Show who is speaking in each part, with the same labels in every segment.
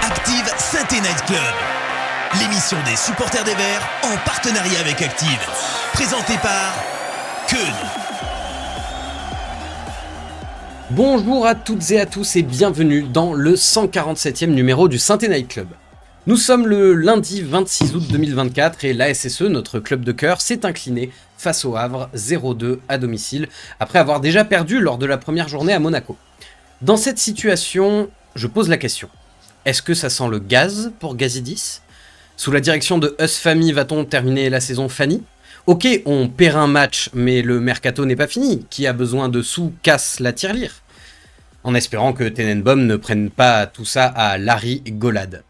Speaker 1: Active Saint-Étienne Night Club, l'émission des supporters des Verts en partenariat avec Active, présentée par Keun.
Speaker 2: Bonjour à toutes et à tous et bienvenue dans le 147e numéro du Saint-Étienne Night Club. Nous sommes le lundi 26 août 2024 et la SSE, notre club de cœur, s'est incliné face au Havre 0-2 à domicile après avoir déjà perdu lors de la première journée à Monaco. Dans cette situation, je pose la question. Est-ce que ça sent le gaz pour Gazidis ? Sous la direction de Us Family, va-t-on terminer la saison Fanny ? Ok, on perd un match, mais le mercato n'est pas fini. Qui a besoin de sous casse la tirelire. En espérant que Tenenbaum ne prenne pas tout ça à Larry Golade.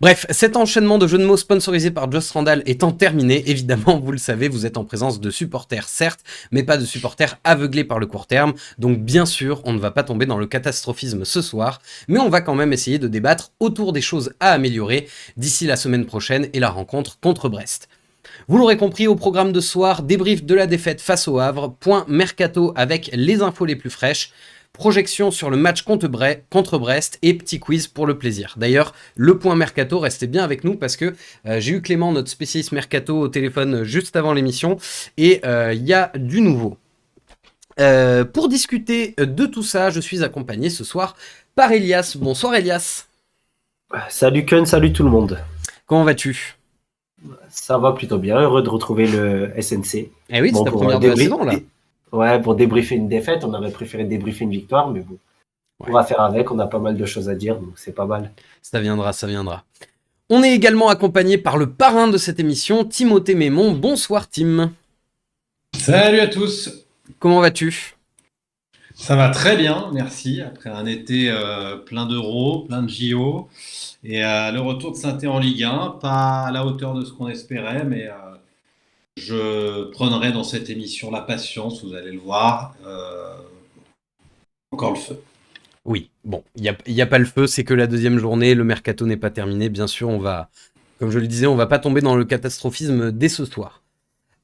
Speaker 2: Bref, cet enchaînement de jeux de mots sponsorisé par Joss Randall étant terminé, évidemment, vous le savez, vous êtes en présence de supporters, certes, mais pas de supporters aveuglés par le court terme, donc bien sûr, on ne va pas tomber dans le catastrophisme ce soir, mais on va quand même essayer de débattre autour des choses à améliorer d'ici la semaine prochaine et la rencontre contre Brest. Vous l'aurez compris, au programme de ce soir, débrief de la défaite face au Havre, point mercato avec les infos les plus fraîches, projection sur le match contre Brest et petit quiz pour le plaisir. D'ailleurs, le point mercato, restez bien avec nous parce que j'ai eu Clément, notre spécialiste mercato, au téléphone juste avant l'émission et il y a du nouveau. Pour discuter de tout ça, je suis accompagné ce soir par Elias. Bonsoir Elias.
Speaker 3: Salut Keun, salut tout le monde.
Speaker 2: Comment vas-tu ?
Speaker 3: Ça va plutôt bien, heureux de retrouver le SNC.
Speaker 2: Eh oui, c'est ta première de la saison là.
Speaker 3: Ouais, pour débriefer une défaite, on aurait préféré débriefer une victoire, mais bon, on va faire avec, on a pas mal de choses à dire, donc c'est pas mal.
Speaker 2: Ça viendra. On est également accompagné par le parrain de cette émission, Timothée Mémon. Bonsoir Tim.
Speaker 4: Salut à tous.
Speaker 2: Comment vas-tu ?
Speaker 4: Ça va très bien, merci. Après un été plein d'euros, plein de JO, et le retour de Saint-Étienne en Ligue 1, pas à la hauteur de ce qu'on espérait, mais je prendrai dans cette émission la patience, vous allez le voir. Encore le feu.
Speaker 2: Oui, bon, il y a pas le feu, c'est que la deuxième journée, le mercato n'est pas terminé. Bien sûr, comme je le disais, on va pas tomber dans le catastrophisme dès ce soir.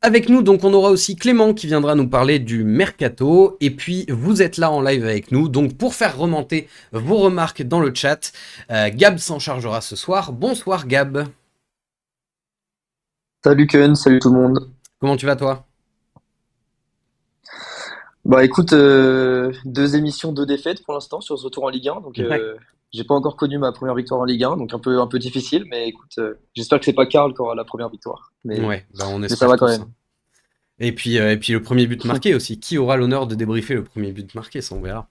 Speaker 2: Avec nous, donc, on aura aussi Clément qui viendra nous parler du mercato. Et puis, vous êtes là en live avec nous. Donc, pour faire remonter vos remarques dans le chat, Gab s'en chargera ce soir. Bonsoir Gab.
Speaker 5: Salut Keun, salut tout le monde.
Speaker 2: Comment tu vas toi ?
Speaker 5: Bah écoute, 2 émissions, 2 défaites pour l'instant sur ce retour en Ligue 1. Donc j'ai pas encore connu ma première victoire en Ligue 1, donc un peu difficile, mais écoute, j'espère que c'est pas Karl qui aura la première victoire. Mais,
Speaker 2: ouais, bah on espère
Speaker 5: mais ça va quand
Speaker 2: tous,
Speaker 5: même.
Speaker 2: hein. Et puis le premier but marqué aussi. Qui aura l'honneur de débriefer le premier but marqué, ça on verra.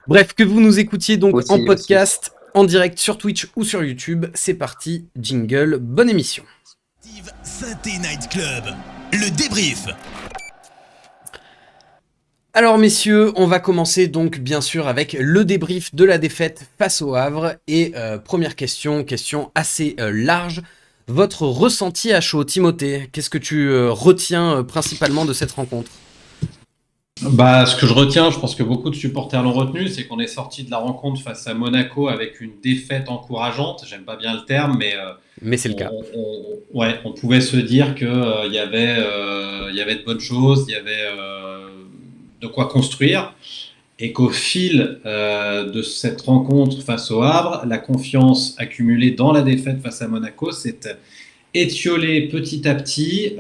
Speaker 2: Bref, que vous nous écoutiez donc
Speaker 5: Aussi,
Speaker 2: en podcast, en direct sur Twitch ou sur YouTube, c'est parti, jingle, bonne émission.
Speaker 1: Active Saint-Étienne Night Club, le débrief.
Speaker 2: Alors messieurs, on va commencer donc bien sûr avec le débrief de la défaite face au Havre. Et première question assez large. Votre ressenti à chaud, Timothée, qu'est-ce que tu retiens principalement de cette rencontre ?
Speaker 4: Ce que je retiens, je pense que beaucoup de supporters l'ont retenu, c'est qu'on est sorti de la rencontre face à Monaco avec une défaite encourageante. J'aime pas bien le terme,
Speaker 2: mais c'est le cas.
Speaker 4: On pouvait se dire qu'il y avait de bonnes choses, il y avait de quoi construire, et qu'au fil de cette rencontre face au Havre, la confiance accumulée dans la défaite face à Monaco s'est étiolée petit à petit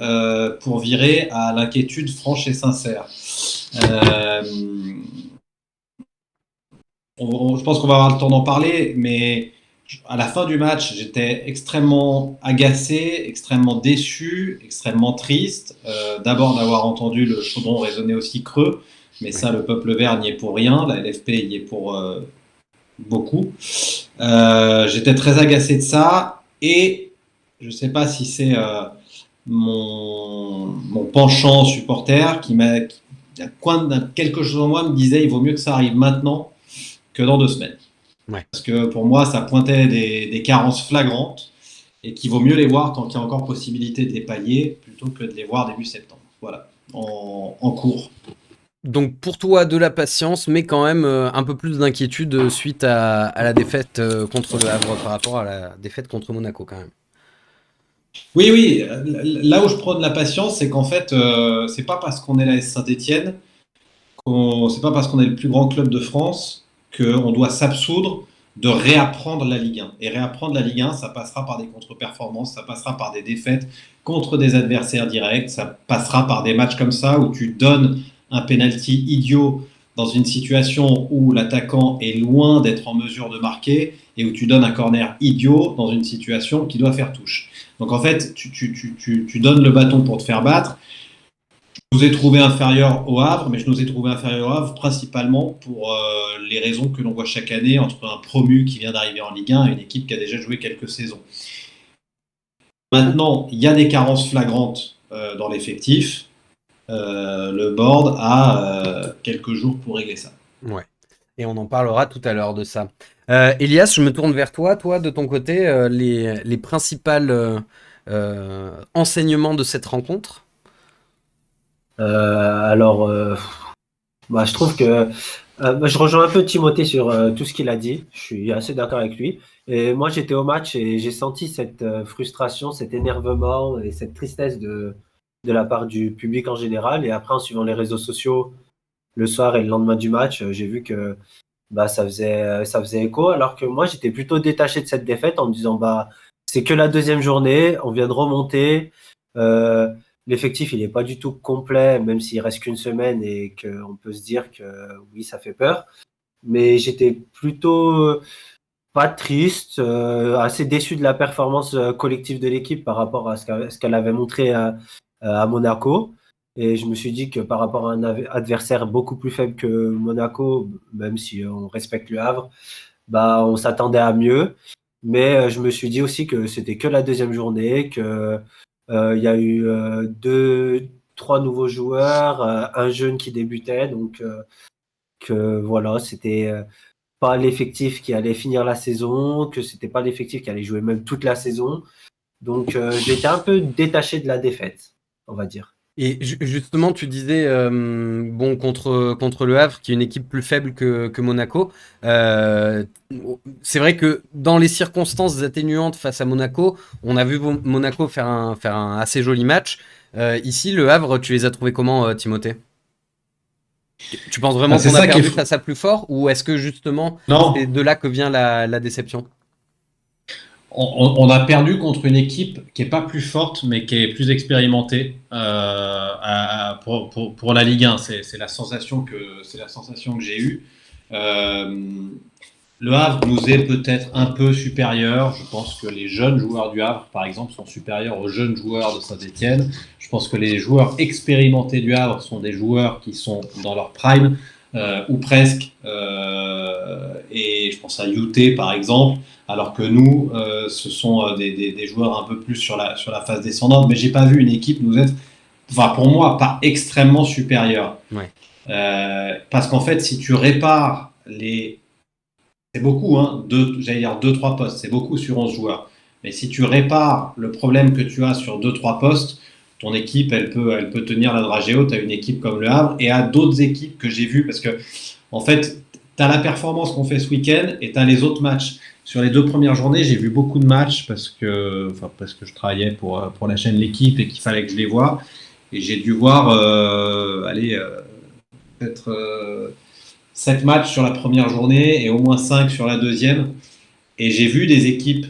Speaker 4: pour virer à l'inquiétude franche et sincère. Je pense qu'on va avoir le temps d'en parler, mais à la fin du match, j'étais extrêmement agacé, extrêmement déçu, extrêmement triste. D'abord d'avoir entendu le chaudron résonner aussi creux, mais ça, le peuple vert n'y est pour rien. La LFP y est pour beaucoup. J'étais très agacé de ça et je ne sais pas si c'est mon penchant supporter qui quelque chose en moi me disait il vaut mieux que ça arrive maintenant que dans 2 semaines.
Speaker 2: Ouais.
Speaker 4: Parce que pour moi, ça pointait des carences flagrantes et qu'il vaut mieux les voir tant qu'il y a encore possibilité de les pallier plutôt que de les voir début septembre. Voilà, en cours.
Speaker 2: Donc pour toi, de la patience, mais quand même un peu plus d'inquiétude suite à la défaite contre le Havre par rapport à la défaite contre Monaco quand même.
Speaker 4: Oui, là où je prône la patience, c'est qu'en fait, c'est pas parce qu'on est la S Saint-Étienne, c'est pas parce qu'on est le plus grand club de France qu'on doit s'absoudre de réapprendre la Ligue 1. Et réapprendre la Ligue 1, ça passera par des contre-performances, ça passera par des défaites contre des adversaires directs, ça passera par des matchs comme ça où tu donnes un penalty idiot dans une situation où l'attaquant est loin d'être en mesure de marquer et où tu donnes un corner idiot dans une situation qui doit faire touche. Donc en fait, tu donnes le bâton pour te faire battre. Je nous ai trouvé inférieurs au Havre, mais je nous ai trouvé inférieurs au Havre principalement pour les raisons que l'on voit chaque année entre un promu qui vient d'arriver en Ligue 1 et une équipe qui a déjà joué quelques saisons. Maintenant, il y a des carences flagrantes dans l'effectif. Le board a quelques jours pour régler ça.
Speaker 2: Ouais. Et on en parlera tout à l'heure de ça. Elias, je me tourne vers toi. Toi, de ton côté, les principaux enseignements de cette rencontre?
Speaker 3: Je trouve que je rejoins un peu Timothée sur tout ce qu'il a dit. Je suis assez d'accord avec lui. Et moi, j'étais au match et j'ai senti cette frustration, cet énervement et cette tristesse de la part du public en général. Et après, en suivant les réseaux sociaux le soir et le lendemain du match, j'ai vu que ça faisait écho. Alors que moi, j'étais plutôt détaché de cette défaite en me disant c'est que la 2e journée, on vient de remonter. L'effectif, il n'est pas du tout complet, même s'il reste qu'une semaine et qu'on peut se dire que oui, ça fait peur. Mais j'étais plutôt pas triste, assez déçu de la performance collective de l'équipe par rapport à ce qu'elle avait montré à Monaco. Et je me suis dit que par rapport à un adversaire beaucoup plus faible que Monaco, même si on respecte le Havre, on s'attendait à mieux. Mais je me suis dit aussi que c'était que la 2e journée, que il y a eu 2-3 nouveaux joueurs, un jeune qui débutait, donc que voilà, c'était pas l'effectif qui allait finir la saison, que c'était pas l'effectif qui allait jouer même toute la saison. Donc j'étais un peu détaché de la défaite, on va dire.
Speaker 2: Et justement, tu disais, contre le Havre, qui est une équipe plus faible que Monaco, c'est vrai que dans les circonstances atténuantes face à Monaco, on a vu Monaco faire un assez joli match. Ici, le Havre, tu les as trouvés comment, Timothée? Tu penses vraiment qu'on a perdu face à plus fort, ou est-ce que justement, c'est de là que vient la déception?
Speaker 4: On a perdu contre une équipe qui n'est pas plus forte, mais qui est plus expérimentée pour la Ligue 1. C'est la sensation que j'ai eue. Le Havre nous est peut-être un peu supérieur. Je pense que les jeunes joueurs du Havre, par exemple, sont supérieurs aux jeunes joueurs de Saint-Étienne. Je pense que les joueurs expérimentés du Havre sont des joueurs qui sont dans leur prime, ou presque. Et je pense à Youté, par exemple. Alors que nous, ce sont des joueurs un peu plus sur la phase descendante. Mais j'ai pas vu une équipe nous être, pour moi, pas extrêmement supérieure.
Speaker 2: Ouais.
Speaker 4: Parce qu'en fait, si tu répares c'est beaucoup, hein, 2-3 postes, c'est beaucoup sur 11 joueurs. Mais si tu répares le problème que tu as sur 2-3 postes, ton équipe, elle peut tenir la dragée haute à une équipe comme le Havre et à d'autres équipes que j'ai vues. Parce que, en fait, tu as la performance qu'on fait ce week-end et tu as les autres matchs. Sur les 2 premières journées, j'ai vu beaucoup de matchs parce que je travaillais pour la chaîne L'équipe et qu'il fallait que je les voie. Et j'ai dû voir peut-être 7 matchs sur la première journée et au moins 5 sur la deuxième. Et j'ai vu des équipes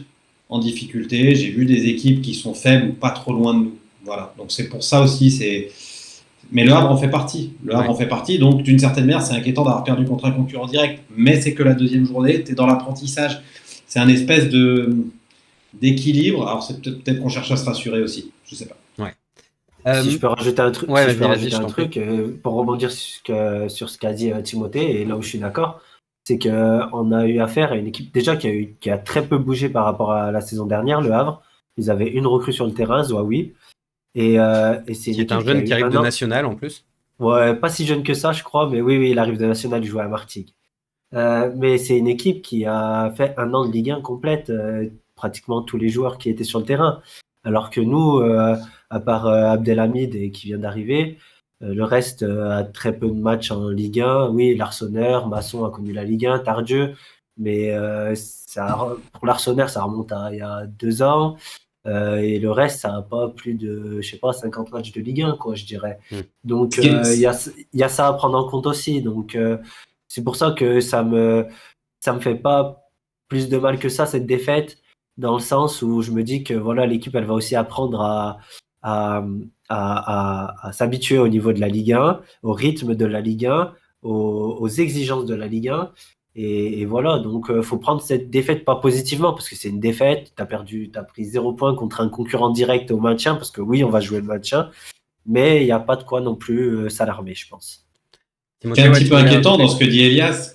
Speaker 4: en difficulté, j'ai vu des équipes qui sont faibles ou pas trop loin de nous. Voilà. Donc c'est pour ça aussi, mais le Havre en fait partie. Donc d'une certaine manière, c'est inquiétant d'avoir perdu contre un concurrent direct. Mais c'est que la 2e journée, tu es dans l'apprentissage. C'est un espèce d'équilibre. Alors c'est peut-être qu'on cherche à se rassurer aussi. Je sais pas.
Speaker 2: Ouais.
Speaker 3: Si je peux rajouter un truc,
Speaker 2: pour
Speaker 3: rebondir sur ce qu'a dit Timothée, et là où je suis d'accord, c'est qu'on a eu affaire à une équipe déjà qui a très peu bougé par rapport à la saison dernière, Le Havre. Ils avaient une recrue sur le terrain, Zouaoui. Et c'est une
Speaker 2: Qui est un
Speaker 3: équipe qui a
Speaker 2: jeune qui
Speaker 3: eu
Speaker 2: arrive
Speaker 3: un
Speaker 2: de
Speaker 3: an.
Speaker 2: National en plus.
Speaker 3: Ouais, pas si jeune que ça, je crois, mais oui, il arrive de National, il joue à Martigues. Mais c'est une équipe qui a fait un an de Ligue 1 complète, pratiquement tous les joueurs qui étaient sur le terrain. Alors que nous, à part Abdelhamid qui vient d'arriver, le reste a très peu de matchs en Ligue 1. Oui, l'Arseneur, Masson a connu la Ligue 1, Tardieu, mais pour l'Arseneur, ça remonte à il y a 2 ans. Et le reste, ça n'a pas plus de, je sais pas, 50 matchs de Ligue 1, quoi, je dirais. Donc,
Speaker 4: Ce qui est-
Speaker 3: il y a ça à prendre en compte aussi. Donc, c'est pour ça que ça me fait pas plus de mal que ça, cette défaite, dans le sens où je me dis que voilà, l'équipe, elle va aussi apprendre à, à s'habituer au niveau de la Ligue 1, au rythme de la Ligue 1, aux exigences de la Ligue 1. Et voilà, donc faut prendre cette défaite pas positivement, parce que c'est une défaite, t'as pris 0 point contre un concurrent direct au maintien, parce que oui, on va jouer le maintien, mais il n'y a pas de quoi non plus s'alarmer, je pense.
Speaker 4: Ce qui est un petit peu inquiétant dans ce que dit Elias,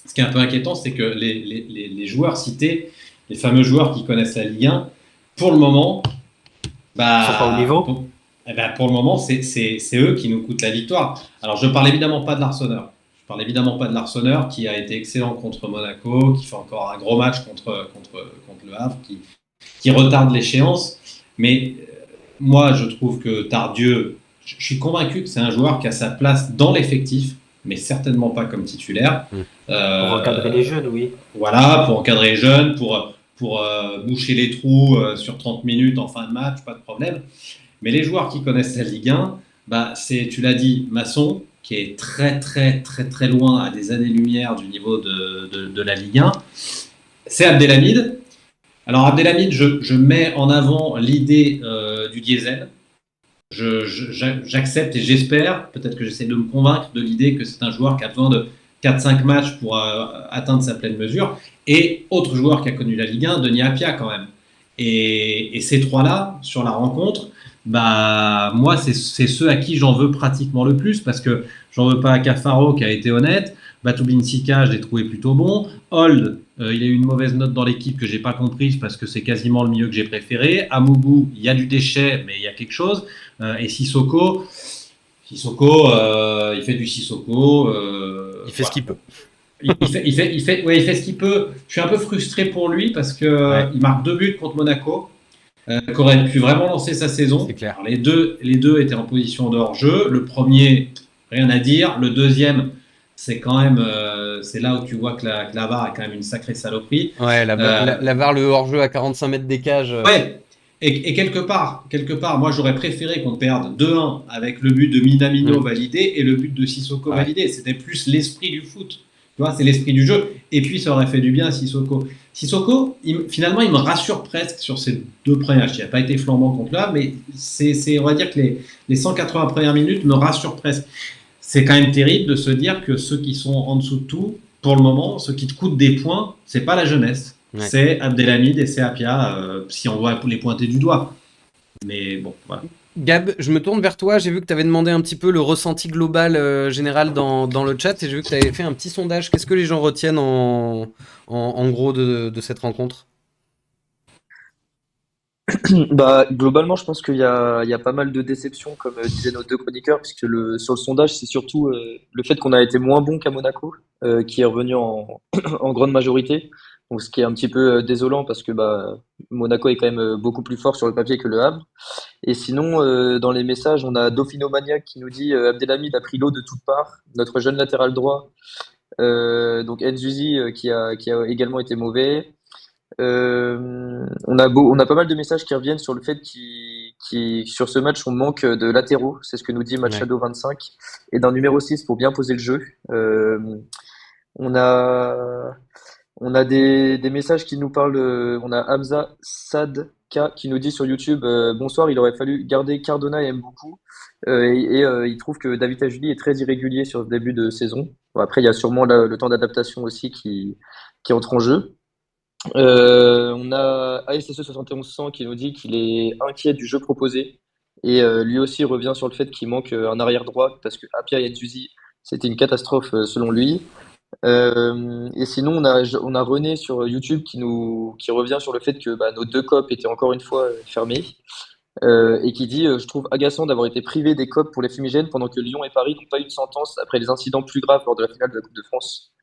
Speaker 4: ce qui est un peu inquiétant, c'est que les joueurs cités, les fameux joueurs qui connaissent la Ligue 1, pour le moment,
Speaker 3: Ils sont pas au niveau.
Speaker 4: pour le moment, c'est eux qui nous coûtent la victoire. Alors, je ne parle évidemment pas de l'Arseneur. Je parle évidemment pas de l'Arseneur qui a été excellent contre Monaco, qui fait encore un gros match contre le Havre, qui retarde l'échéance. Mais moi, je trouve que Tardieu, je suis convaincu que c'est un joueur qui a sa place dans l'effectif, mais certainement pas comme titulaire.
Speaker 3: Pour encadrer les jeunes, oui.
Speaker 4: Voilà, pour encadrer les jeunes, pour boucher les trous sur 30 minutes en fin de match, pas de problème. Mais les joueurs qui connaissent la Ligue 1, c'est, tu l'as dit, Masson, qui est très très très très loin à des années-lumière du niveau de la Ligue 1. C'est Abdelhamid. Alors Abdelhamid, je mets en avant l'idée du diesel. J'accepte et j'espère, peut-être que j'essaie de me convaincre de l'idée que c'est un joueur qui a besoin de 4-5 matchs pour atteindre sa pleine mesure. Et autre joueur qui a connu la Ligue 1, Denis Apia quand même. Et ces trois-là, sur la rencontre, moi, c'est ceux à qui j'en veux pratiquement le plus, parce que j'en veux pas à Cafaro qui a été honnête. Batoubin Sika, je l'ai trouvé plutôt bon. Hold, il a eu une mauvaise note dans l'équipe que j'ai pas comprise parce que c'est quasiment le milieu que j'ai préféré. Amoubou, il y a du déchet, mais il y a quelque chose. Et Sissoko, il fait du Sissoko.
Speaker 2: Il fait ce qu'il peut.
Speaker 4: Il fait ce qu'il peut. Je suis un peu frustré pour lui parce que il marque 2 buts contre Monaco, qui aurait pu vraiment lancer sa saison.
Speaker 2: C'est clair.
Speaker 4: Alors, les deux étaient en position de hors-jeu. Le premier, rien à dire. Le deuxième, c'est quand même, c'est là où tu vois que la VAR a quand même une sacrée saloperie.
Speaker 2: Ouais, la VAR, le hors-jeu à 45 mètres des cages.
Speaker 4: Ouais. Et quelque part, moi j'aurais préféré qu'on perde 2-1 avec le but de Minamino validé et le but de Sissoko validé. C'était plus l'esprit du foot. Tu vois, c'est l'esprit du jeu. Et puis ça aurait fait du bien à Sissoko. Sissoko, finalement, il me rassure presque sur ces 2 premiers matchs. Il n'a pas été flambant contre là, mais on va dire que les 180 premières minutes me rassurent presque. C'est quand même terrible de se dire que ceux qui sont en dessous de tout, pour le moment, ceux qui te coûtent des points, c'est pas la jeunesse. Ouais. C'est Abdelhamid et c'est Apia, si on doit les pointer du doigt. Mais bon, voilà.
Speaker 2: Gab, je me tourne vers toi. J'ai vu que tu avais demandé un petit peu le ressenti global général dans le chat et j'ai vu que tu avais fait un petit sondage. Qu'est-ce que les gens retiennent en gros de cette rencontre ?
Speaker 5: Globalement, je pense qu'il y a pas mal de déceptions, comme disaient nos 2 chroniqueurs, puisque sur le sondage, c'est surtout le fait qu'on a été moins bon qu'à Monaco, qui est revenu en grande majorité. Donc, ce qui est un petit peu désolant parce que Monaco est quand même beaucoup plus fort sur le papier que le Havre. Et sinon, dans les messages, on a Dauphino Maniac qui nous dit Abdelhamid a pris l'eau de toutes parts, notre jeune latéral droit. Donc Nzuzi qui a également été mauvais. On a pas mal de messages qui reviennent sur le fait sur ce match on manque de latéraux, c'est ce que nous dit Machado 25, et d'un numéro 6 pour bien poser le jeu. On a des messages qui nous parlent, on a Hamza Sadka qui nous dit sur YouTube bonsoir, il aurait fallu garder Cardona et Mboukou, il trouve que David Ajuli est très irrégulier sur le début de saison. Bon, après il y a sûrement le temps d'adaptation aussi qui entre en jeu. On a ASSE 7100 qui nous dit qu'il est inquiet du jeu proposé et lui aussi revient sur le fait qu'il manque un arrière droit parce que Apia et Nzuzi c'était une catastrophe selon lui. Et sinon, on a René sur YouTube qui revient sur le fait que nos deux COP étaient encore une fois fermés. Et qui dit je trouve agaçant d'avoir été privé des COP pour les fumigènes pendant que Lyon et Paris n'ont pas eu de sentence après les incidents plus graves lors de la finale de la Coupe de France.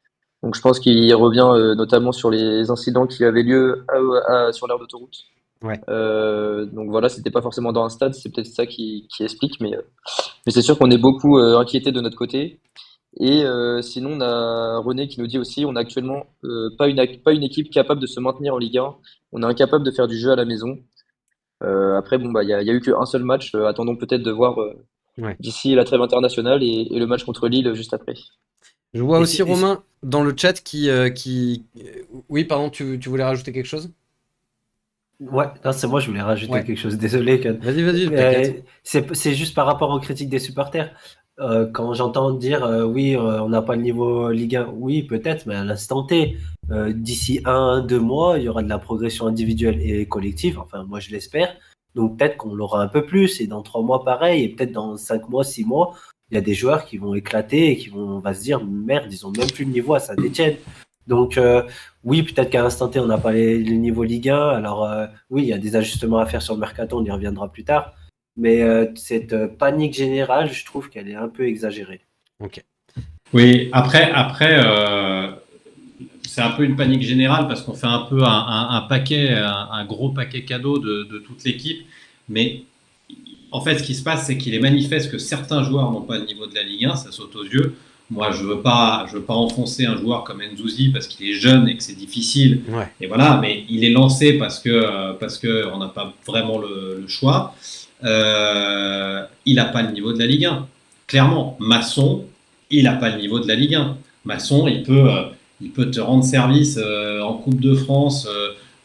Speaker 5: Donc je pense qu'il revient notamment sur les incidents qui avaient lieu sur l'aire d'autoroute.
Speaker 2: Ouais.
Speaker 5: Donc voilà, c'était pas forcément dans un stade, c'est peut-être ça qui explique, mais c'est sûr qu'on est beaucoup inquiété de notre côté. Et sinon, on a René qui nous dit aussi, on n'a actuellement pas une équipe capable de se maintenir en Ligue 1. On est incapable de faire du jeu à la maison. Après, bon, il y a eu qu'un seul match. Attendons peut-être de voir
Speaker 2: Ouais.
Speaker 5: d'ici la trêve internationale et le match contre Lille juste après.
Speaker 2: Je vois
Speaker 3: Et
Speaker 2: aussi
Speaker 3: c'est-
Speaker 2: Romain dans le chat qui... Oui, pardon, tu voulais rajouter quelque chose?
Speaker 3: Ouais, non, c'est moi, je voulais rajouter
Speaker 2: Ouais.
Speaker 3: quelque chose. Désolé, Ken.
Speaker 2: Vas-y, t'inquiète.
Speaker 3: C'est juste par rapport aux critiques des supporters. Quand j'entends dire oui, on n'a pas le niveau Ligue 1, oui, peut-être, mais à l'instant T, d'ici 1, 2 mois, il y aura de la progression individuelle et collective. Enfin, moi, je l'espère. Donc, peut-être qu'on l'aura un peu plus, et dans 3 mois, pareil, et peut-être dans 5 mois, 6 mois, il y a des joueurs qui vont éclater et on va se dire, merde, ils ont même plus le niveau à Saint-Étienne. Donc, oui, peut-être qu'à l'instant T, on n'a pas les niveaux Ligue 1. Alors, oui, il y a des ajustements à faire sur le mercato, on y reviendra plus tard. Mais cette panique générale, je trouve qu'elle est un peu exagérée.
Speaker 2: Ok.
Speaker 4: Oui, après c'est un peu une panique générale parce qu'on fait un peu un gros paquet cadeau de toute l'équipe. Mais en fait, ce qui se passe, c'est qu'il est manifeste que certains joueurs n'ont pas le niveau de la Ligue 1, ça saute aux yeux. Moi, je veux pas enfoncer un joueur comme Nzouzi parce qu'il est jeune et que c'est difficile.
Speaker 2: Ouais.
Speaker 4: Et voilà, mais il est lancé parce que on n'a pas vraiment le choix. Il n'a pas le niveau de la Ligue 1. Clairement, Masson, il n'a pas le niveau de la Ligue 1. Masson, il peut te rendre service en Coupe de France,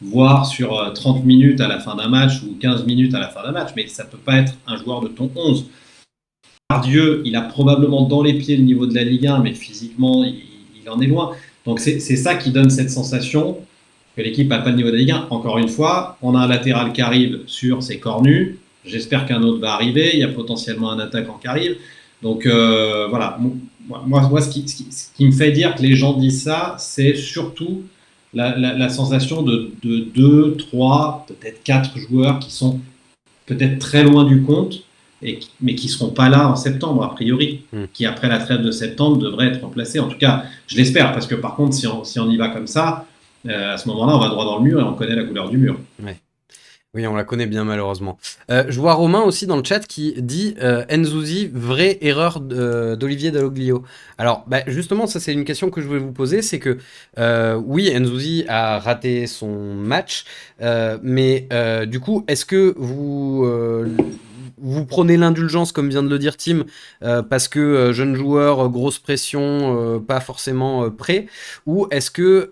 Speaker 4: voire sur 30 minutes à la fin d'un match ou 15 minutes à la fin d'un match, mais ça ne peut pas être un joueur de ton 11. Dieu, il a probablement dans les pieds le niveau de la Ligue 1, mais physiquement, il en est loin. Donc c'est ça qui donne cette sensation que l'équipe n'a pas le niveau de la Ligue 1. Encore une fois, on a un latéral qui arrive sur ses cornus. J'espère qu'un autre va arriver. Il y a potentiellement un attaquant qui arrive. Donc voilà. Moi ce qui me fait dire que les gens disent ça, c'est surtout la sensation de 2, 3, peut-être 4 joueurs qui sont peut-être très loin du compte, mais qui ne seront pas là en septembre, a priori, qui après la trêve de septembre devraient être remplacés. En tout cas, je l'espère, parce que par contre, si on y va comme ça, à ce moment-là, on va droit dans le mur et on connaît la couleur du mur.
Speaker 2: Ouais. Oui, on la connaît bien malheureusement. Je vois Romain aussi dans le chat qui dit Nzouzi, vraie erreur d'Olivier Dalloglio. Alors, justement, ça c'est une question que je voulais vous poser, c'est que oui, Nzouzi a raté son match, mais du coup, est-ce que vous prenez l'indulgence, comme vient de le dire Tim, parce que jeune joueur, grosse pression, pas forcément prêt, ou est-ce que,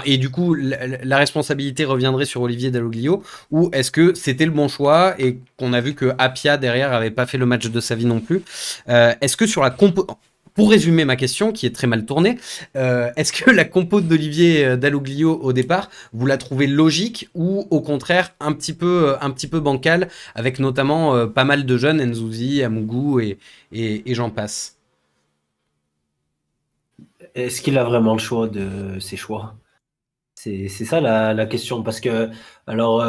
Speaker 2: et du coup, la responsabilité reviendrait sur Olivier Dalloglio, ou est-ce que c'était le bon choix et qu'on a vu que Apia derrière avait pas fait le match de sa vie non plus. Est-ce que sur la compo... Pour résumer ma question, qui est très mal tournée, est-ce que la compo d'Olivier Dalloglio au départ, vous la trouvez logique ou au contraire un petit peu bancale, avec notamment pas mal de jeunes, Nzouzi, Amougou et j'en passe?
Speaker 3: Est-ce qu'il a vraiment le choix de ses choix? C'est ça la question. Parce que, alors,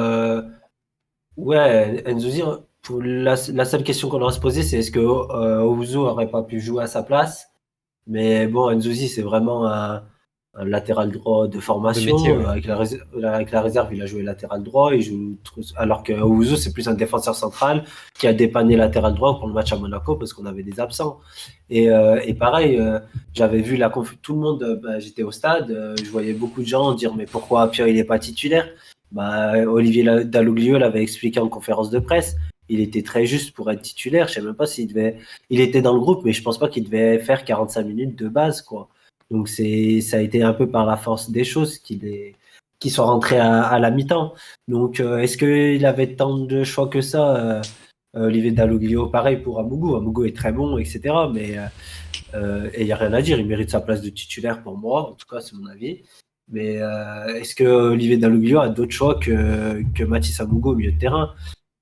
Speaker 3: ouais, Nzouzi, la seule question qu'on aura à se poser, c'est est-ce que Owuzu aurait pas pu jouer à sa place? Mais bon, Nzouzi, c'est vraiment un latéral droit de formation.
Speaker 2: De métier, ouais.
Speaker 3: Avec la réserve, il a joué latéral droit. Alors que Owuzu, c'est plus un défenseur central qui a dépanné latéral droit pour le match à Monaco parce qu'on avait des absents. Et pareil, j'avais vu tout le monde, j'étais au stade, je voyais beaucoup de gens dire mais pourquoi Apia il n'est pas titulaire? Olivier Dalloglio l'avait expliqué en conférence de presse. Il était très juste pour être titulaire. Je sais même pas s'il devait. Il était dans le groupe, mais je pense pas qu'il devait faire 45 minutes de base, quoi. Donc ça a été un peu par la force des choses qu'ils sont rentrés à la mi-temps. Donc est-ce qu'il avait tant de choix que ça, Olivier Dalloglio? Pareil pour Amougou. Amougou est très bon, etc. Mais il n'y a rien à dire. Il mérite sa place de titulaire pour moi. En tout cas, c'est mon avis. Mais est-ce que Olivier Dalloglio a d'autres choix que Mathis Amougou au milieu de terrain?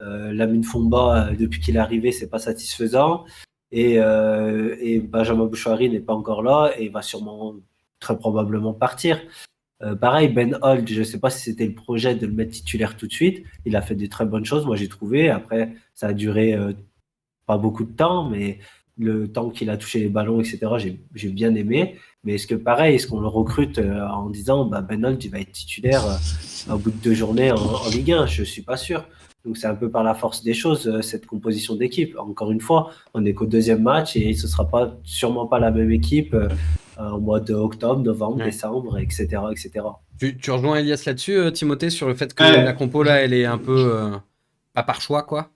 Speaker 3: Lamine Fomba, depuis qu'il est arrivé, c'est pas satisfaisant. et Benjamin Bouchouari n'est pas encore là et va sûrement très probablement partir. Pareil, Ben Holt, je ne sais pas si c'était le projet de le mettre titulaire tout de suite. Il a fait de très bonnes choses, moi j'ai trouvé. Après, ça a duré pas beaucoup de temps, mais le temps qu'il a touché les ballons, etc., j'ai bien aimé. Mais est-ce qu'on le recrute en disant Ben Holt, il va être titulaire au bout de 2 journées en Ligue 1? Je ne suis pas sûr. Donc c'est un peu par la force des choses, cette composition d'équipe. Encore une fois, on n'est qu'au 2e match et ce ne sera sûrement pas la même équipe au mois d'octobre, novembre, décembre, etc. etc.
Speaker 2: Tu rejoins Elias là-dessus, Timothée, sur le fait que la compo là, elle est un peu pas par choix, quoi.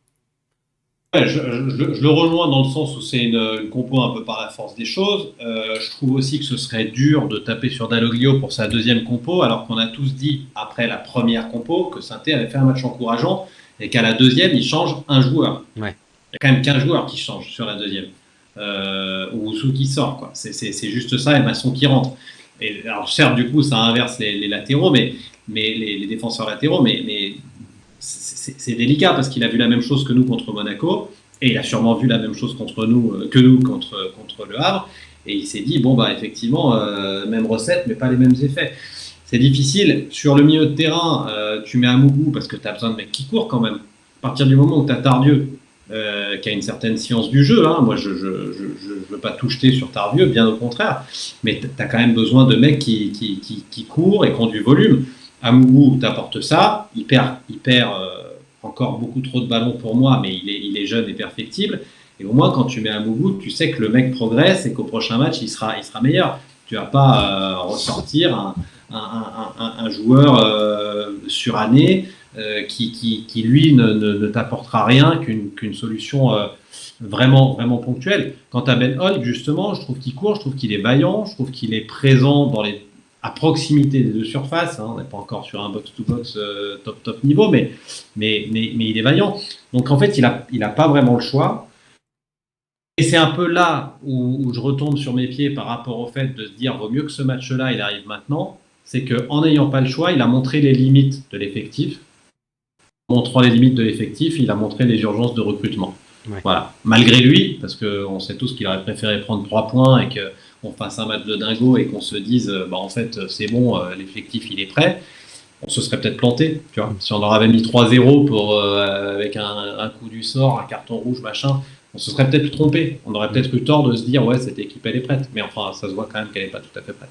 Speaker 4: Ouais, je le rejoins dans le sens où c'est une compo un peu par la force des choses. Je trouve aussi que ce serait dur de taper sur Dalloglio pour sa 2e compo, alors qu'on a tous dit, après la première compo, que Saint-Étienne avait fait un match encourageant et qu'à la 2e, il change un joueur.
Speaker 2: Ouais.
Speaker 4: Il y a quand même qu'un joueur qui change sur la 2e. Ou qui sort, quoi. C'est juste ça, et Masson qui rentre. Et, alors certes, du coup, ça inverse les latéraux, mais les défenseurs latéraux, mais c'est délicat parce qu'il a vu la même chose que nous contre Monaco et il a sûrement vu la même chose contre nous contre Le Havre et il s'est dit effectivement même recette mais pas les mêmes effets. C'est difficile sur le milieu de terrain. Tu mets Amougou parce que tu as besoin de mecs qui courent quand même. À partir du moment où tu as Tardieu qui a une certaine science du jeu, hein, moi je veux pas tout jeter sur Tardieu, bien au contraire, mais tu as quand même besoin de mecs qui courent et qui ont du volume. Amougou t'apporte ça, il perd encore beaucoup trop de ballons pour moi, mais il est jeune et perfectible. Et au moins, quand tu mets Amougou, tu sais que le mec progresse et qu'au prochain match, il sera meilleur. Tu vas pas ressortir un joueur suranné qui lui, ne t'apportera rien qu'une solution vraiment, vraiment ponctuelle. Quant à Ben Holt, justement, je trouve qu'il court, je trouve qu'il est vaillant, je trouve qu'il est présent à proximité des 2 surfaces, hein, on n'est pas encore sur un box-to-box top niveau, mais il est vaillant. Donc en fait, il a pas vraiment le choix. Et c'est un peu là où je retombe sur mes pieds par rapport au fait de se dire vaut mieux que ce match-là, il arrive maintenant. C'est qu'en n'ayant pas le choix, il a montré les limites de l'effectif. En montrant les limites de l'effectif, il a montré les urgences de recrutement. Ouais. Voilà. Malgré lui, parce qu'on sait tous qu'il aurait préféré prendre 3 points et qu'on fasse un match de dingo et qu'on se dise en fait c'est bon, l'effectif il est prêt, on se serait peut-être planté, tu vois. Si on leur avait mis 3-0 avec un coup du sort, un carton rouge, machin, on se serait peut-être trompé. On aurait peut-être eu tort de se dire ouais, cette équipe elle est prête, mais enfin ça se voit quand même qu'elle n'est pas tout à fait prête.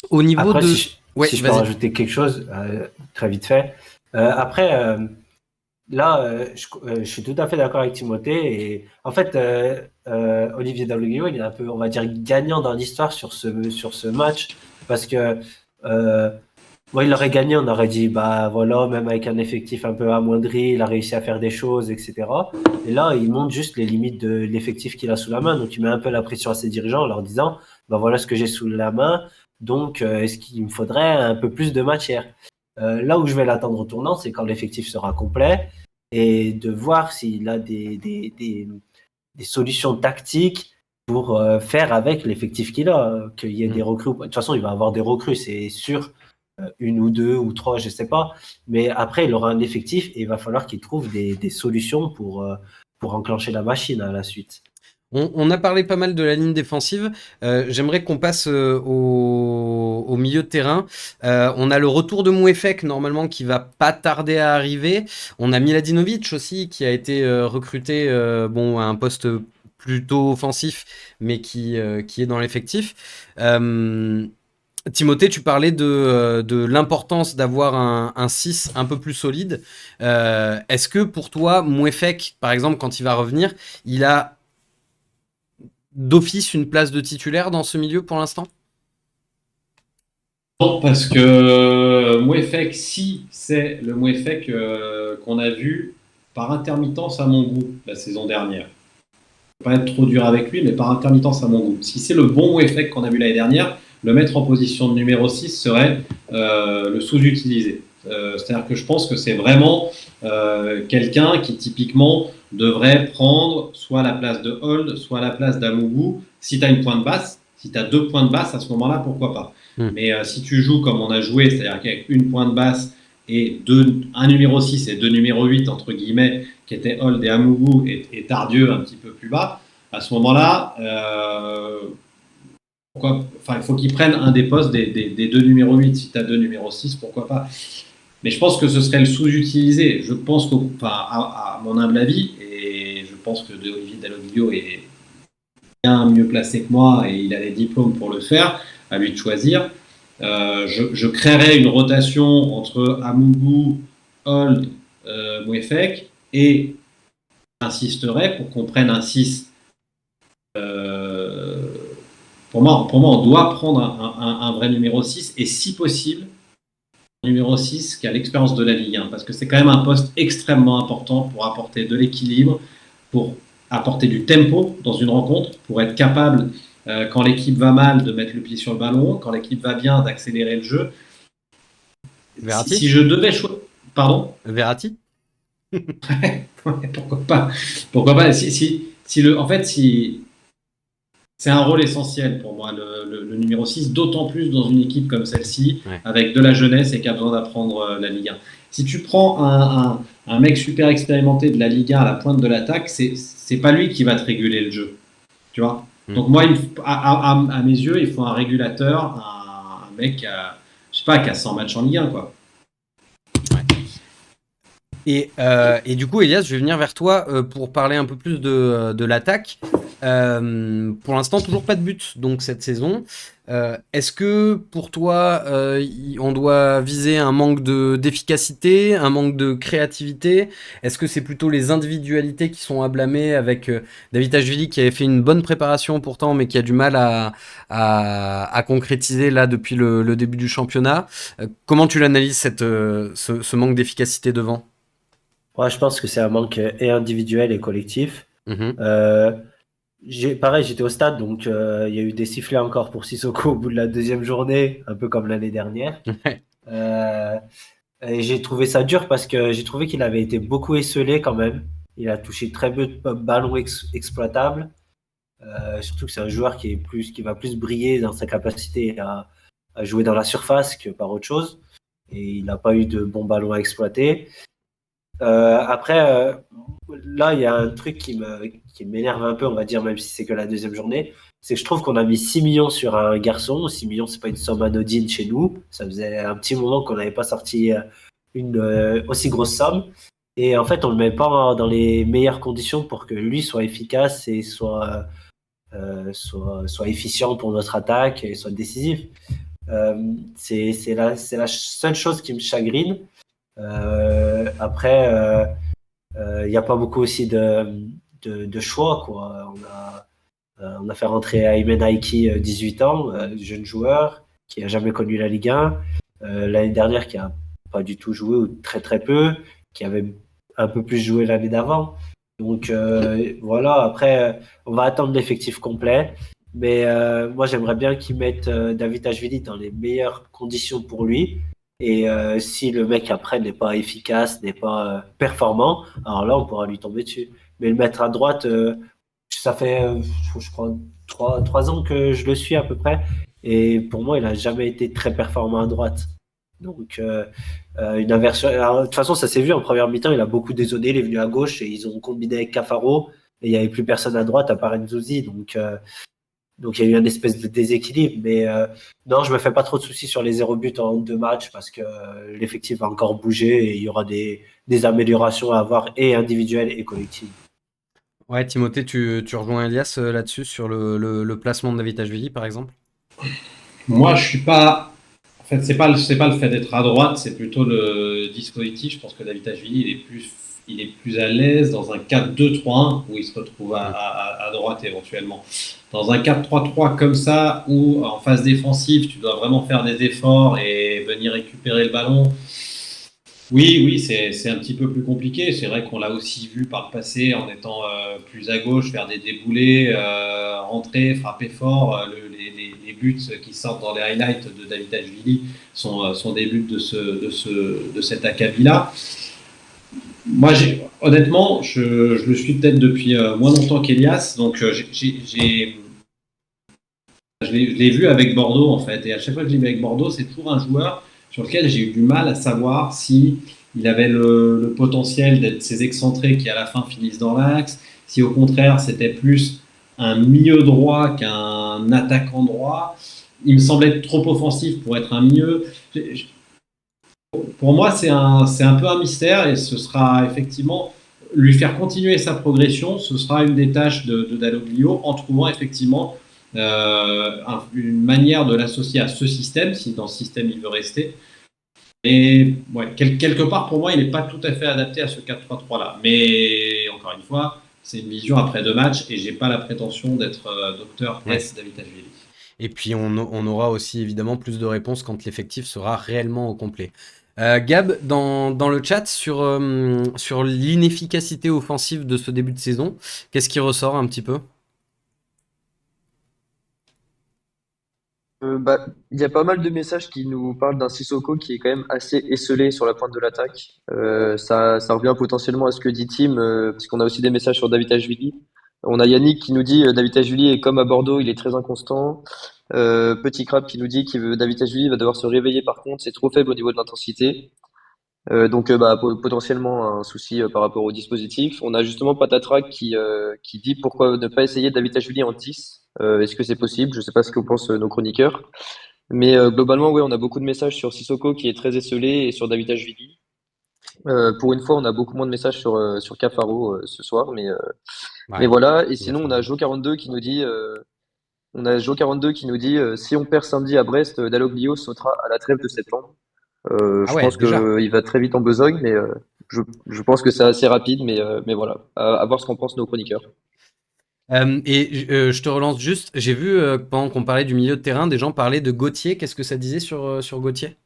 Speaker 2: Au niveau
Speaker 3: après,
Speaker 2: de...
Speaker 3: si je peux rajouter quelque chose très vite fait. Après, là, je suis tout à fait d'accord avec Timothée. Et en fait, Olivier Dalloglio, il est un peu, on va dire, gagnant dans l'histoire sur ce match. Parce que il aurait gagné, on aurait dit, voilà, même avec un effectif un peu amoindri, il a réussi à faire des choses, etc. Et là, il montre juste les limites de l'effectif qu'il a sous la main. Donc, il met un peu la pression à ses dirigeants en leur disant, voilà ce que j'ai sous la main. Donc, est-ce qu'il me faudrait un peu plus de matière? Là où je vais l'attendre au tournant, c'est quand l'effectif sera complet et de voir s'il a des solutions tactiques pour faire avec l'effectif qu'il a, qu'il y ait des recrues. De toute façon, il va avoir des recrues, c'est sûr, 1 ou 2 ou 3, je sais pas. Mais après, il aura un effectif et il va falloir qu'il trouve des solutions pour enclencher la machine à la suite.
Speaker 2: On a parlé pas mal de la ligne défensive. J'aimerais qu'on passe au milieu de terrain. On a le retour de Mouefek, normalement, qui va pas tarder à arriver. On a Miladinovic aussi, qui a été recruté à un poste plutôt offensif, mais qui est dans l'effectif. Timothée, tu parlais de l'importance d'avoir un 6 un peu plus solide. Est-ce que pour toi, Mouefek, par exemple, quand il va revenir, il a d'office une place de titulaire dans ce milieu pour l'instant?
Speaker 4: Non, parce que Mouefek, si c'est le Mouefek qu'on a vu par intermittence à mon goût la saison dernière. Je ne vais pas être trop dur avec lui, mais par intermittence à mon goût. Si c'est le bon Mouefek qu'on a vu l'année dernière, le mettre en position de numéro 6 serait le sous-utilisé. C'est-à-dire que je pense que c'est vraiment quelqu'un qui typiquement devrait prendre soit la place de Holt, soit la place d'Amougou. Si tu as une pointe basse, si tu as 2 pointes basses, à ce moment-là, pourquoi pas. Mais si tu joues comme on a joué, c'est-à-dire qu'avec une pointe basse et un numéro 6 et 2 numéros 8, entre guillemets, qui étaient Holt et Amougou et Tardieu un petit peu plus bas, À ce moment-là, il faut qu'ils prennent un des postes des deux numéros 8. Si tu as deux numéros 6, pourquoi pas. Mais je pense que ce serait le sous-utilisé. Je pense à mon humble avis, et je pense que Olivier Dalloglio est bien mieux placé que moi et il a les diplômes pour le faire, à lui de choisir. Je créerais une rotation entre Amougou, Old, Mouefek, et insisterais pour qu'on prenne un 6. Pour moi, on doit prendre un vrai numéro 6 et si possible, un numéro 6 qui a l'expérience de la Ligue 1 parce que c'est quand même un poste extrêmement important pour apporter de l'équilibre, pour apporter du tempo dans une rencontre, pour être capable, quand l'équipe va mal, de mettre le pied sur le ballon, quand l'équipe va bien, d'accélérer le jeu.
Speaker 2: Verratti
Speaker 4: si je devais choisir... Pardon ?
Speaker 2: Verratti
Speaker 4: Pourquoi pas. En fait, c'est un rôle essentiel pour moi, le numéro 6, d'autant plus dans une équipe comme celle-ci, avec de la jeunesse et qui a besoin d'apprendre la Ligue 1. Si tu prends un mec super expérimenté de la Ligue 1 à la pointe de l'attaque, c'est pas lui qui va te réguler le jeu. Tu vois ? Donc moi, à mes yeux, il faut un régulateur, un mec qui a 100 matchs en Ligue 1, quoi.
Speaker 2: Et du coup, Elias, je vais venir vers toi pour parler un peu plus de l'attaque. Pour l'instant, toujours pas de but donc cette saison. Est-ce que pour toi, on doit viser un manque d'efficacité, un manque de créativité ? Est-ce que c'est plutôt les individualités qui sont à blâmer avec Davidashvili qui avait fait une bonne préparation pourtant, mais qui a du mal à concrétiser là depuis le début du championnat ? Comment tu l'analyses ce manque d'efficacité devant ?
Speaker 3: Ouais, je pense que c'est un manque et individuel et collectif. Pareil, j'étais au stade, donc il y a eu des sifflets encore pour Sissoko au bout de la deuxième journée, un peu comme l'année dernière. Et j'ai trouvé ça dur parce que j'ai trouvé qu'il avait été beaucoup esseulé quand même. Il a touché très peu de ballons exploitables. Surtout que c'est un joueur qui va plus briller dans sa capacité à jouer dans la surface que par autre chose. Et il n'a pas eu de bons ballons à exploiter. Après, là, il y a un truc qui m'énerve un peu, on va dire, même si c'est que la deuxième journée, c'est que je trouve qu'on a mis 6 millions sur un garçon. 6 millions, c'est pas une somme anodine chez nous. Ça faisait un petit moment qu'on n'avait pas sorti une aussi grosse somme. Et en fait, on le met pas dans les meilleures conditions pour que lui soit efficace et soit efficient pour notre attaque et soit décisif. C'est la seule chose qui me chagrine. Après, il n'y a pas beaucoup aussi de choix, quoi. On a fait rentrer Aymen Aiki, 18 ans, jeune joueur qui n'a jamais connu la Ligue 1. L'année dernière, qui n'a pas du tout joué ou très très peu, qui avait un peu plus joué l'année d'avant. Donc voilà, après, on va attendre l'effectif complet. Mais moi, j'aimerais bien qu'ils mettent Davidashvili dans les meilleures conditions pour lui. Et si le mec après n'est pas efficace, n'est pas performant, alors là on pourra lui tomber dessus. Mais le mettre à droite, ça fait je crois 3 ans que je le suis à peu près, et pour moi il a jamais été très performant à droite. Donc une inversion. Alors, de toute façon ça s'est vu en première mi-temps, il a beaucoup dézonné, il est venu à gauche et ils ont combiné avec Cafaro et il n'y avait plus personne à droite à part Nzouzi, donc il y a eu une espèce de déséquilibre, mais non, je me fais pas trop de soucis sur les 0 buts en 2 matchs parce que l'effectif va encore bouger et il y aura des améliorations à avoir et individuelles et collectives.
Speaker 2: Ouais, Timothée, tu rejoins Elias là-dessus sur le placement de Davidashvili par exemple ?
Speaker 4: Moi, je suis pas. En fait, c'est pas le fait d'être à droite, c'est plutôt le dispositif. Je pense que Davidashvili, il est plus à l'aise dans un 4-2-3-1 où il se retrouve à droite éventuellement. Dans un 4-3-3 comme ça, où en phase défensive, tu dois vraiment faire des efforts et venir récupérer le ballon. Oui, c'est un petit peu plus compliqué. C'est vrai qu'on l'a aussi vu par le passé en étant plus à gauche, faire des déboulés, rentrer, frapper fort. Les buts qui sortent dans les highlights de Davidashvili sont des buts de cet acabit-là. Moi, honnêtement, je le suis peut-être depuis moins longtemps qu'Elias, donc je l'ai vu avec Bordeaux en fait, et à chaque fois que je l'ai vu avec Bordeaux, c'est toujours un joueur sur lequel j'ai eu du mal à savoir si il avait le potentiel d'être ces excentrés qui à la fin finissent dans l'axe, si au contraire c'était plus un milieu droit qu'un attaquant droit. Il me semblait être trop offensif pour être un milieu. Pour moi, c'est un peu un mystère et ce sera effectivement lui faire continuer sa progression. Ce sera une des tâches de Dalloglio en trouvant effectivement une manière de l'associer à ce système, si dans ce système il veut rester. Et ouais, quelque part, pour moi, il n'est pas tout à fait adapté à ce 4-3-3 là. Mais encore une fois, c'est une vision après 2 matchs et j'ai pas la prétention d'être docteur S. Davitashvili.
Speaker 2: Et puis on aura aussi évidemment plus de réponses quand l'effectif sera réellement au complet. Gab, dans le chat, sur l'inefficacité offensive de ce début de saison, qu'est-ce qui ressort un petit peu?
Speaker 5: Il y a pas mal de messages qui nous parlent d'un Sissoko qui est quand même assez esselé sur la pointe de l'attaque. Ça revient potentiellement à ce que dit Tim, parce qu'on a aussi des messages sur Davitashvili. On a Yannick qui nous dit Davitashvili est comme à Bordeaux, il est très inconstant. Petit Crab qui nous dit que Davitashvili va devoir se réveiller par contre, c'est trop faible au niveau de l'intensité. Donc potentiellement un souci par rapport au dispositif. On a justement Patatrac qui dit pourquoi ne pas essayer Davitashvili en 10. Est-ce que c'est possible? Je sais pas ce que pensent nos chroniqueurs. Mais globalement, oui, on a beaucoup de messages sur Sissoko qui est très esselé et sur Davitashvili. Pour une fois, on a beaucoup moins de messages sur Cafaro ce soir, mais voilà. Et sinon, on a Jo42 qui nous dit si on perd samedi à Brest, Dalloglio sautera à la trêve de septembre. Je pense qu'il va très vite en besogne, mais je pense que c'est assez rapide, mais voilà, à voir ce qu'en pensent nos chroniqueurs.
Speaker 2: Je te relance juste, j'ai vu pendant qu'on parlait du milieu de terrain, des gens parlaient de Gauthier. Qu'est-ce que ça disait sur Gauthier?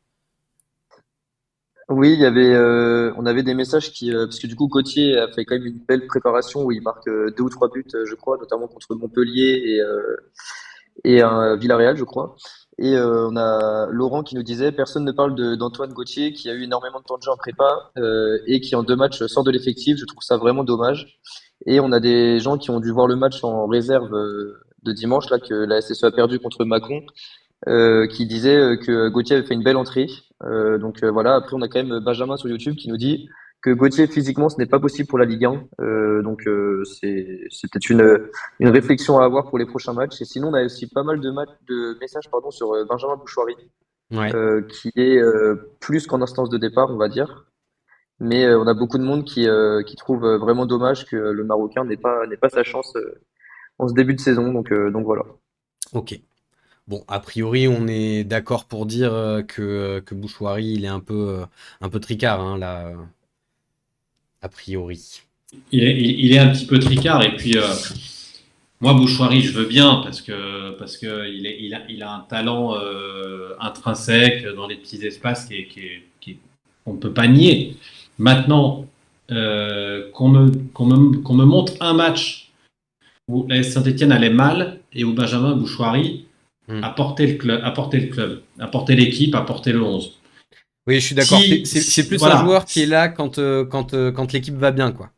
Speaker 5: Oui, on avait des messages parce que du coup Gauthier a fait quand même une belle préparation où il marque 2 ou 3 buts, je crois, notamment contre Montpellier et un Villarreal, je crois. Et on a Laurent qui nous disait personne ne parle d'Antoine Gauthier qui a eu énormément de temps de jeu en prépa et qui en 2 matchs sort de l'effectif. Je trouve ça vraiment dommage. Et on a des gens qui ont dû voir le match en réserve de dimanche là que la SSE a perdu contre Mâcon, qui disait que Gauthier avait fait une belle entrée. Donc voilà. Après on a quand même Benjamin sur YouTube qui nous dit que Gauthier physiquement ce n'est pas possible pour la Ligue 1. Donc c'est peut-être une réflexion à avoir pour les prochains matchs. Et sinon, on a aussi pas mal de messages pardon, sur Benjamin Bouchouari, qui est plus qu'en instance de départ, on va dire. Mais on a beaucoup de monde qui trouve vraiment dommage que le Marocain n'ait pas sa chance en ce début de saison. Donc voilà.
Speaker 2: Ok. Bon, a priori, on est d'accord pour dire que Bouchouari, il est un peu tricard, hein, là, a priori.
Speaker 4: Il est un petit peu tricard et puis moi Bouchouari je veux bien parce que il a un talent intrinsèque dans les petits espaces qu'on ne peut pas nier. Maintenant qu'on me montre un match où la Saint-Etienne allait mal et où Benjamin Bouchouari a porté le club, a porté l'équipe, a porté le 11.
Speaker 2: Oui, je suis d'accord. C'est plus voilà. Un joueur qui est là quand l'équipe va bien, quoi.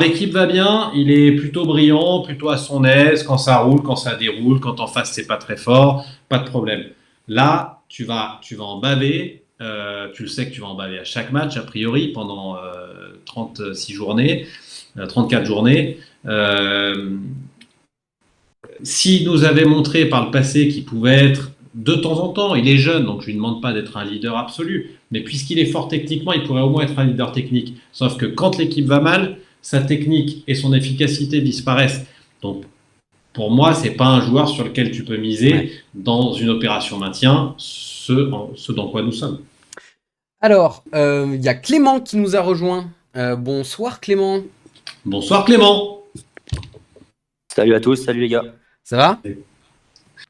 Speaker 4: L'équipe va bien, il est plutôt brillant, plutôt à son aise, quand ça roule, quand ça déroule, quand en face c'est pas très fort, pas de problème. Là, tu vas en baver, tu le sais que tu vas en baver à chaque match, a priori, pendant 36 journées, 34 journées. S'il nous avait montré par le passé qu'il pouvait être de temps en temps, il est jeune, donc je lui demande pas d'être un leader absolu, mais puisqu'il est fort techniquement, il pourrait au moins être un leader technique. Sauf que quand l'équipe va mal, sa technique et son efficacité disparaissent. Donc, pour moi, c'est pas un joueur sur lequel tu peux miser dans une opération maintien, ce dans quoi nous sommes.
Speaker 2: Alors, il y a Clément qui nous a rejoint. Bonsoir Clément.
Speaker 4: Bonsoir Clément.
Speaker 6: Salut à tous, salut les gars.
Speaker 2: Ça va ?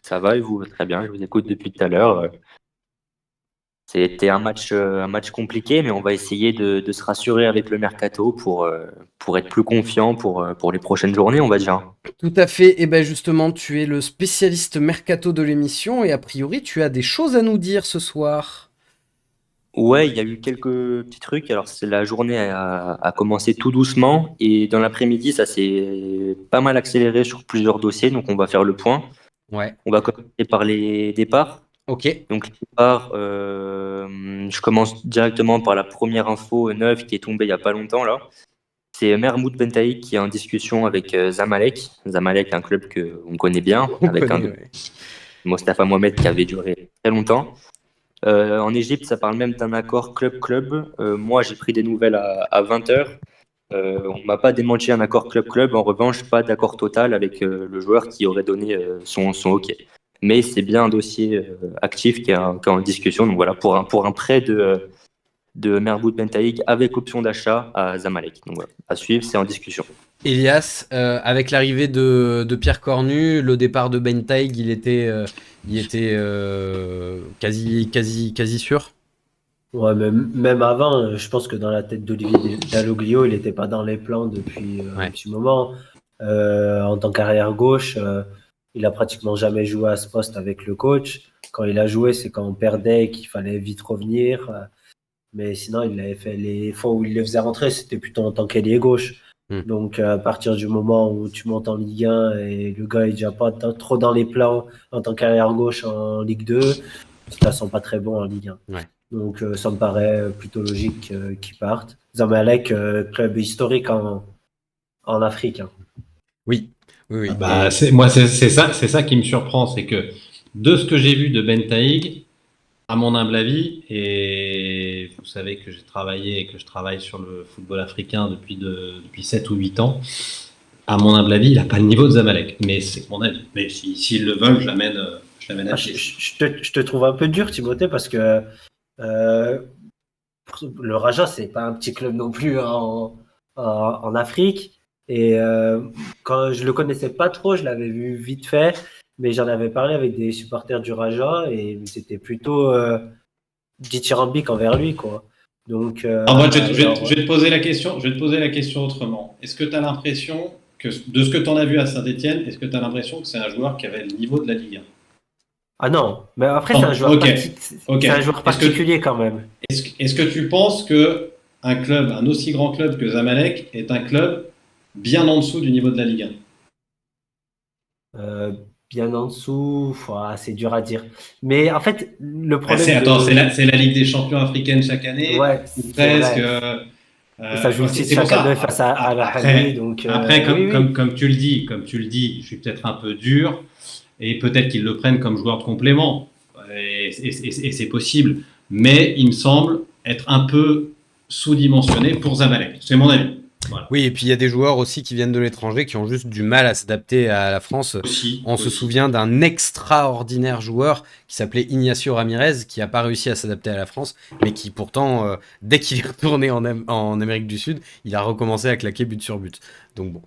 Speaker 6: Ça va et vous? Très bien, je vous écoute depuis tout à l'heure. C'était un match compliqué, mais on va essayer de se rassurer avec le mercato pour être plus confiant pour les prochaines journées, on va dire.
Speaker 2: Tout à fait. Et bien justement, tu es le spécialiste mercato de l'émission et a priori, tu as des choses à nous dire ce soir.
Speaker 6: Ouais, il y a eu quelques petits trucs. Alors, la journée a commencé tout doucement et dans l'après-midi, ça s'est pas mal accéléré sur plusieurs dossiers, donc on va faire le point.
Speaker 2: Ouais.
Speaker 6: On va commencer par les départs.
Speaker 2: Ok.
Speaker 6: Donc, les départs, je commence directement par la première info neuve qui est tombée il n'y a pas longtemps, là. C'est Mermoud Bentaïg qui est en discussion avec Zamalek. Zamalek, un club qu'on connaît bien,
Speaker 2: On
Speaker 6: avec
Speaker 2: connaît,
Speaker 6: un
Speaker 2: ouais.
Speaker 6: Mostafa Mohamed qui avait duré très longtemps. En Égypte, ça parle même d'un accord club-club. Moi, j'ai pris des nouvelles à 20h. On ne m'a pas démenti un accord club-club. En revanche, pas d'accord total avec le joueur qui aurait donné son OK. Mais c'est bien un dossier actif qui est en discussion. Donc voilà, pour un prêt de Mermoud Bentaïg avec option d'achat à Zamalek. Donc voilà, à suivre, c'est en discussion.
Speaker 2: Elias, avec l'arrivée de Pierre Cornu, le départ de Bentaïg, il était quasi sûr.
Speaker 3: Ouais, même avant, je pense que dans la tête d'Olivier Dalloglio, il n'était pas dans les plans depuis un
Speaker 2: Ouais.
Speaker 3: petit moment. En tant qu'arrière gauche, il a pratiquement jamais joué à ce poste avec le coach. Quand il a joué, c'est quand on perdait et qu'il fallait vite revenir. Mais sinon, il avait fait les fois où il les faisait rentrer, c'était plutôt en tant qu'ailier gauche.
Speaker 2: Hmm.
Speaker 3: Donc, à partir du moment où tu montes en Ligue 1 et le gars est déjà pas trop dans les plans en tant qu'arrière gauche en Ligue 2, tu te la sens pas très bon en Ligue 1.
Speaker 2: Ouais.
Speaker 3: Donc, ça me paraît plutôt logique qu'il parte. Zamalek, club historique en Afrique. Hein.
Speaker 2: Oui.
Speaker 4: Ah
Speaker 2: Et-
Speaker 4: bah, c'est ça qui me surprend, c'est que de ce que j'ai vu de Bentaïg, à mon humble avis, et vous savez que j'ai travaillé et que je travaille sur le football africain depuis 7 ou 8 ans, à mon humble avis, il n'a pas le niveau de Zamalek. Mais c'est mon avis. Mais s'ils le veulent, je l'amène à pied.
Speaker 3: Je te trouve un peu dur, Timothée, parce que euh, le Raja, c'est pas un petit club non plus en Afrique. Et quand je le connaissais pas trop, je l'avais vu vite fait, mais j'en avais parlé avec des supporters du Raja et c'était plutôt dithyrambique envers lui, quoi. Donc,
Speaker 4: Alors moi, je vais te poser la question, je vais te poser la question autrement. Est-ce que tu as l'impression que, de ce que tu en as vu à Saint-Etienne, est-ce que tu as l'impression que c'est un joueur qui avait le niveau de la Ligue 1?
Speaker 3: ah non, mais après,
Speaker 4: Non,
Speaker 3: c'est un joueur,
Speaker 4: ok.
Speaker 3: c'est un joueur particulier quand même.
Speaker 4: Est-ce que tu penses que un aussi grand club que Zamalek, est un club bien en dessous du niveau de la Ligue 1?
Speaker 3: Bien en dessous, c'est dur à dire. Mais en fait, le
Speaker 4: Bah,
Speaker 3: problème
Speaker 4: c'est la Ligue des champions africaine chaque année,
Speaker 3: Ouais,
Speaker 4: ou
Speaker 3: c'est
Speaker 4: presque.
Speaker 3: vrai. Et ça joue le titre
Speaker 4: C'est pour
Speaker 3: chaque année
Speaker 4: ça.
Speaker 3: face à la
Speaker 4: Après,
Speaker 3: Hali, donc
Speaker 4: après
Speaker 3: oui, oui.
Speaker 4: comme tu le dis, je suis peut-être un peu dur, et peut-être qu'ils le prennent comme joueur de complément, et c'est possible, mais il me semble être un peu sous-dimensionné pour Zamalek. C'est mon avis. Voilà.
Speaker 2: Oui, et puis il y a des joueurs aussi qui viennent de l'étranger qui ont juste du mal à s'adapter à la France. On se souvient d'un extraordinaire joueur qui s'appelait Ignacio Ramirez, qui n'a pas réussi à s'adapter à la France, mais qui pourtant, dès qu'il est retourné en Amérique du Sud, il a recommencé à claquer but sur but. Donc bon.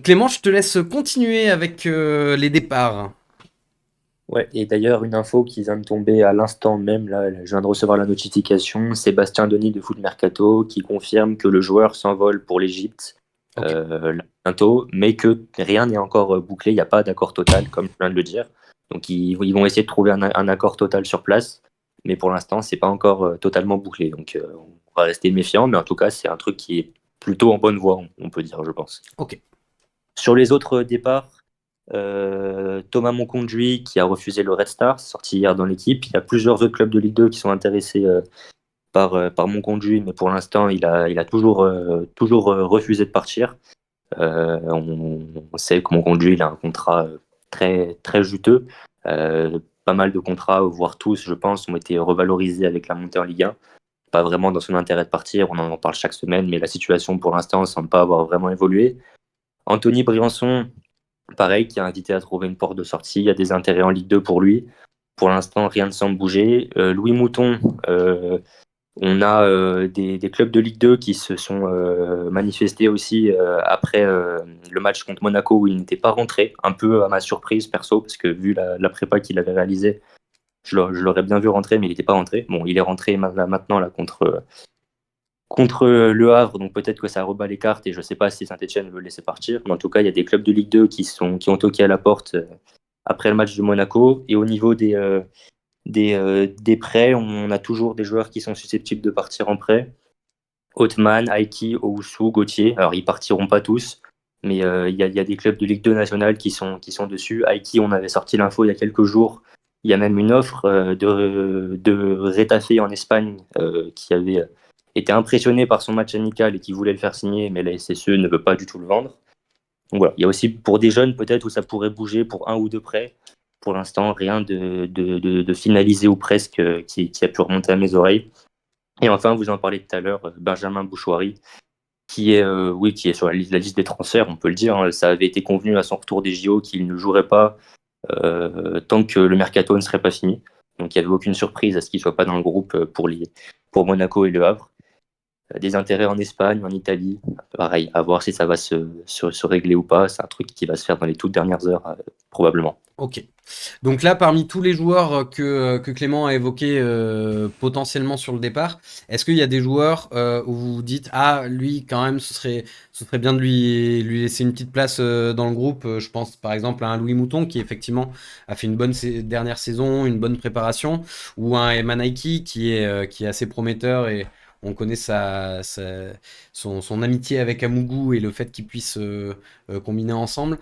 Speaker 2: Clément, je te laisse continuer avec les départs.
Speaker 6: Ouais, et d'ailleurs, une info qui vient de tomber à l'instant même, là, je viens de recevoir la notification, Sébastien Denis de Foot Mercato qui confirme que le joueur s'envole pour l'Égypte
Speaker 2: Ok.
Speaker 6: là, bientôt, mais que rien n'est encore bouclé, il n'y a pas d'accord total, comme je viens de le dire. Donc ils vont essayer de trouver un accord total sur place, mais pour l'instant, c'est pas encore totalement bouclé. Donc on va rester méfiant, mais en tout cas, c'est un truc qui est plutôt en bonne voie, on peut dire, je pense.
Speaker 2: Ok.
Speaker 6: Sur les autres départs, Thomas Monconduit qui a refusé le Red Star, sorti hier dans l'équipe. Il y a plusieurs autres clubs de Ligue 2 qui sont intéressés par Monconduit, mais pour l'instant, il a toujours refusé de partir. On sait que Monconduit il a un contrat très, très juteux. Pas mal de contrats, voire tous, je pense, ont été revalorisés avec la montée en Ligue 1. Pas vraiment dans son intérêt de partir, on en parle chaque semaine, mais la situation pour l'instant ne semble pas avoir vraiment évolué. Anthony Briançon, pareil, qui a invité à trouver une porte de sortie. Il y a des intérêts en Ligue 2 pour lui. Pour l'instant, rien ne semble bouger. Louis Mouton, on a des clubs de Ligue 2 qui se sont manifestés aussi après le match contre Monaco où il n'était pas rentré. Un peu à ma surprise perso, parce que vu la prépa qu'il avait réalisée, je l'aurais bien vu rentrer, mais il n'était pas rentré. Bon, il est rentré maintenant là, contre le Havre, donc peut-être que ça rebat les cartes et je ne sais pas si Saint-Etienne veut le laisser partir. Mais en tout cas, il y a des clubs de Ligue 2 qui ont toqué à la porte après le match de Monaco. Et au niveau des prêts, on a toujours des joueurs qui sont susceptibles de partir en prêt. Hotman, Aiki, Owusu, Gauthier. Alors, ils partiront pas tous, mais il y a des clubs de Ligue 2 nationale qui sont dessus. Aiki, on avait sorti l'info il y a quelques jours. Il y a même une offre de Retafe en Espagne qui avait était impressionné par son match amical et qui voulait le faire signer, mais la SSE ne veut pas du tout le vendre. Donc voilà, il y a aussi pour des jeunes peut-être où ça pourrait bouger pour 1 ou 2 prêts. Pour l'instant, rien de finalisé ou presque qui a pu remonter à mes oreilles. Et enfin, vous en parlez tout à l'heure, Benjamin Bouchouari, qui est sur la liste des transferts, on peut le dire. Hein. Ça avait été convenu à son retour des JO qu'il ne jouerait pas tant que le mercato ne serait pas fini. Donc il n'y avait aucune surprise à ce qu'il ne soit pas dans le groupe pour Monaco et Le Havre. Des intérêts en Espagne, en Italie, pareil, à voir si ça va se régler ou pas. C'est un truc qui va se faire dans les toutes dernières heures, probablement.
Speaker 2: Ok. Donc là, parmi tous les joueurs que Clément a évoqués potentiellement sur le départ, est-ce qu'il y a des joueurs où vous vous dites ah lui quand même ce serait bien de lui laisser une petite place dans le groupe. Je pense par exemple à un Louis Mouton qui effectivement a fait une bonne dernière saison, une bonne préparation, ou un Eman Aiki qui est assez prometteur et on connaît son amitié avec Amougou et le fait qu'ils puissent combiner ensemble.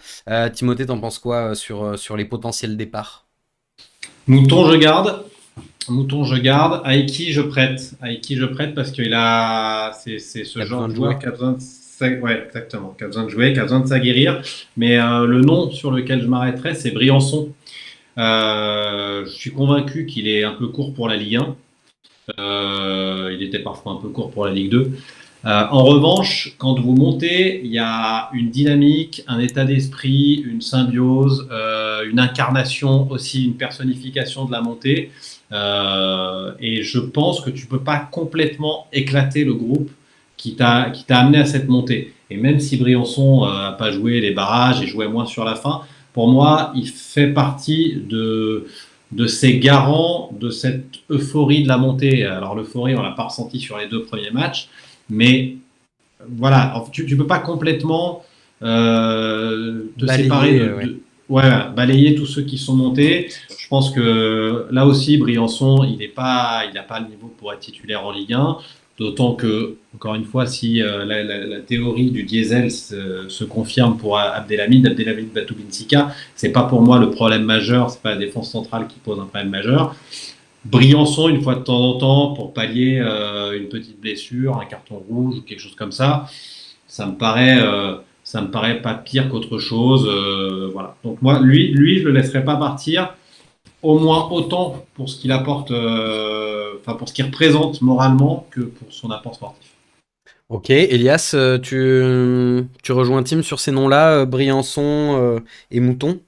Speaker 2: Timothée, t'en penses quoi sur les potentiels départs?
Speaker 4: Mouton, je garde. Aiki, je prête. Parce que c'est ce genre de joueur qui a besoin ouais, exactement, qui a besoin de jouer, qui a besoin de s'aguerrir. Mais le nom sur lequel je m'arrêterai, c'est Briançon. Je suis convaincu qu'il est un peu court pour la Ligue 1. Il était parfois un peu court pour la Ligue 2. En revanche, quand vous montez, il y a une dynamique, un état d'esprit, une symbiose, une incarnation aussi, une personnification de la montée. Et je pense que tu peux pas complètement éclater le groupe qui t'a amené à cette montée. Et même si Briançon n'a pas joué les barrages et jouait moins sur la fin, pour moi, il fait partie de ces garants de cette euphorie de la montée. Alors l'euphorie, on l'a pas ressenti sur les 2 premiers matchs, mais voilà, tu peux pas complètement te
Speaker 2: Balayer,
Speaker 4: séparer balayer tous ceux qui sont montés. Je pense que là aussi, Briançon, il n'a pas le niveau pour être titulaire en Ligue 1. D'autant que, encore une fois, si la théorie du diesel se confirme pour Abdelhamid Batoubinsika, c'est pas pour moi le problème majeur, c'est pas la défense centrale qui pose un problème majeur. Briançon, une fois de temps en temps, pour pallier une petite blessure, un carton rouge ou quelque chose comme ça, ça me paraît pas pire qu'autre chose. Voilà. Donc moi, lui, je le laisserai pas partir, au moins autant pour ce qu'il apporte, pour ce qu'il représente moralement que pour son apport sportif.
Speaker 2: Ok, Elias, tu rejoins Tim sur ces noms-là, Briançon et Mouton?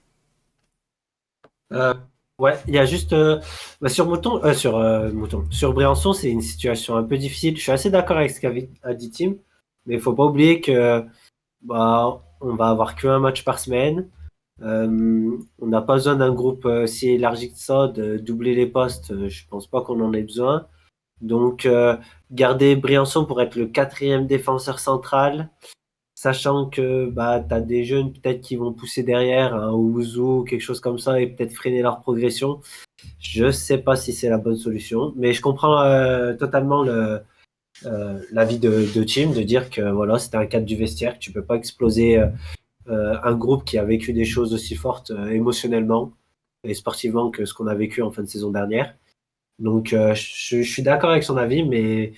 Speaker 3: Ouais, il y a juste sur Mouton, sur Briançon, c'est une situation un peu difficile. Je suis assez d'accord avec ce qu'a dit Tim, mais il faut pas oublier que on va avoir qu'un match par semaine. On n'a pas besoin d'un groupe si élargi que ça, de doubler les postes. Je pense pas qu'on en ait besoin. Donc, garder Briançon pour être le 4e défenseur central, sachant que tu as des jeunes peut-être qui vont pousser derrière, un Ouzou, quelque chose comme ça, et peut-être freiner leur progression. Je sais pas si c'est la bonne solution, mais je comprends totalement l'avis de Tim de dire que voilà, c'était un cadre du vestiaire, que tu peux pas exploser un groupe qui a vécu des choses aussi fortes émotionnellement et sportivement que ce qu'on a vécu en fin de saison dernière. Donc, je suis d'accord avec son avis, mais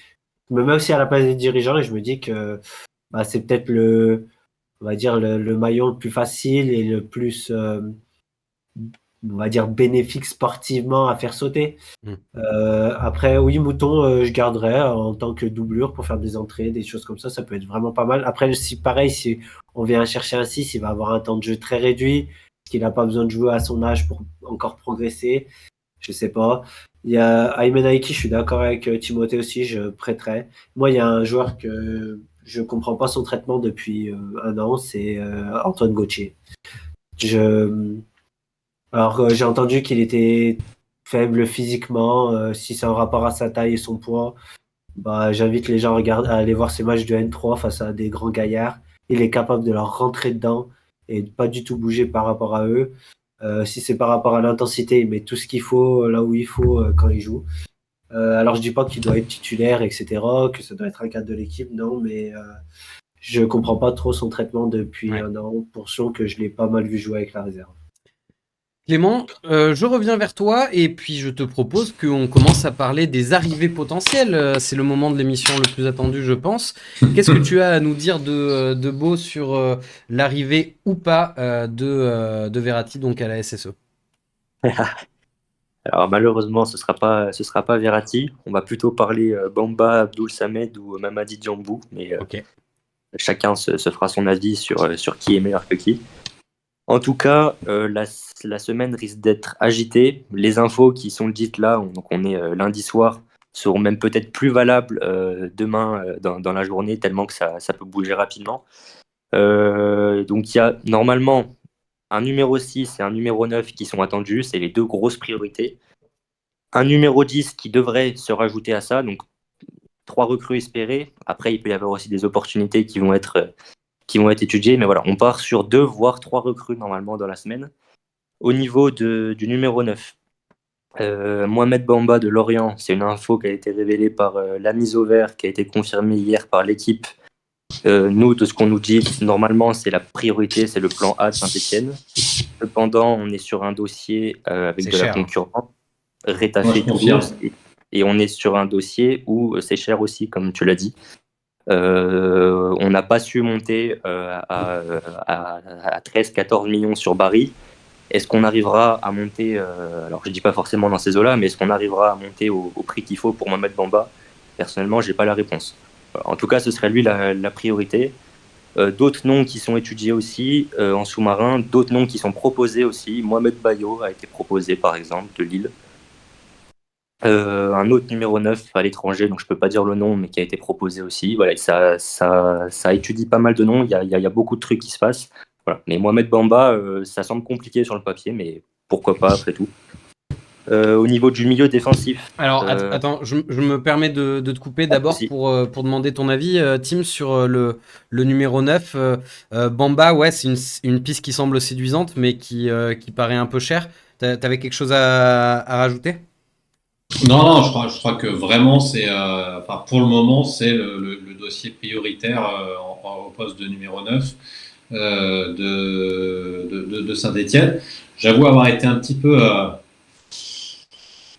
Speaker 3: je me mets aussi à la place des dirigeants et je me dis que c'est peut-être on va dire le maillon le plus facile et le plus, on va dire, bénéfique sportivement à faire sauter. Après, oui, Mouton, je garderais en tant que doublure pour faire des entrées, des choses comme ça peut être vraiment pas mal. Après, si pareil, si on vient chercher un 6, il va avoir un temps de jeu très réduit, parce qu'il n'a pas besoin de jouer à son âge pour encore progresser. Je sais pas. Il y a Aymen Aiki, je suis d'accord avec Timothée aussi, je prêterais. Moi, il y a un joueur que je comprends pas son traitement depuis un an, c'est Antoine Gauthier. Alors, j'ai entendu qu'il était faible physiquement, si c'est un rapport à sa taille et son poids, j'invite les gens à aller voir ses matchs de N3 face à des grands gaillards. Il est capable de leur rentrer dedans et de pas du tout bouger par rapport à eux. Si c'est par rapport à l'intensité, il met tout ce qu'il faut là où il faut quand il joue. Alors je dis pas qu'il doit être titulaire, etc., que ça doit être un cadre de l'équipe, non, mais je comprends pas trop son traitement depuis un an, pour sûr que je l'ai pas mal vu jouer avec la réserve.
Speaker 2: Clément, je reviens vers toi et puis je te propose qu'on commence à parler des arrivées potentielles. C'est le moment de l'émission le plus attendu, je pense. Qu'est-ce que tu as à nous dire de beau sur l'arrivée ou pas de Verratti donc à la SSE?
Speaker 6: Alors malheureusement, ce sera pas Verratti. On va plutôt parler Bamba, Abdoul Samed ou Mamadi Djambou, mais
Speaker 2: Ok.
Speaker 6: chacun se fera son avis sur qui est meilleur que qui. En tout cas, la semaine risque d'être agitée. Les infos qui sont dites là, donc on est lundi soir, seront même peut-être plus valables demain dans la journée, tellement que ça peut bouger rapidement. Donc il y a normalement un numéro 6 et un numéro 9 qui sont attendus, c'est les deux grosses priorités. Un numéro 10 qui devrait se rajouter à ça, donc 3 recrues espérées. Après, il peut y avoir aussi des opportunités qui vont être étudiées, mais voilà, on part sur 2 voire 3 recrues normalement dans la semaine. Au niveau du numéro 9, Mohamed Bamba de Lorient, c'est une info qui a été révélée par la mise au vert, qui a été confirmée hier par l'équipe. Nous, de ce qu'on nous dit, normalement, c'est la priorité, c'est le plan A de Saint-Etienne. Cependant, on est sur un dossier avec
Speaker 2: C'est
Speaker 6: de
Speaker 2: cher,
Speaker 6: la concurrence,
Speaker 4: Moi,
Speaker 6: Retafe
Speaker 4: je confirme.
Speaker 6: Toulouse, et on est sur un dossier où c'est cher aussi, comme tu l'as dit. On n'a pas su monter à 13-14 millions sur Barry. Est-ce qu'on arrivera à monter, alors je ne dis pas forcément dans ces eaux-là, mais est-ce qu'on arrivera à monter au prix qu'il faut pour Mohamed Bamba? Personnellement, je n'ai pas la réponse. Voilà. En tout cas, ce serait lui la priorité. D'autres noms qui sont étudiés aussi en sous-marin, d'autres noms qui sont proposés aussi. Mohamed Bayo a été proposé, par exemple, de Lille. Un autre numéro 9 à l'étranger, donc je ne peux pas dire le nom, mais qui a été proposé aussi. Voilà, ça étudie pas mal de noms, il y a beaucoup de trucs qui se passent. Voilà. Mais Mohamed Bamba, ça semble compliqué sur le papier, mais pourquoi pas après tout. Au niveau du milieu défensif.
Speaker 2: Alors, attends, je me permets de te couper d'abord pour demander ton avis, Tim, sur le numéro 9. Bamba, ouais, c'est une piste qui semble séduisante, mais qui paraît un peu chère. T'avais quelque chose à rajouter?
Speaker 4: Non, je crois que vraiment, pour le moment, c'est le dossier prioritaire au poste de numéro 9 de Saint-Etienne. J'avoue avoir été un petit peu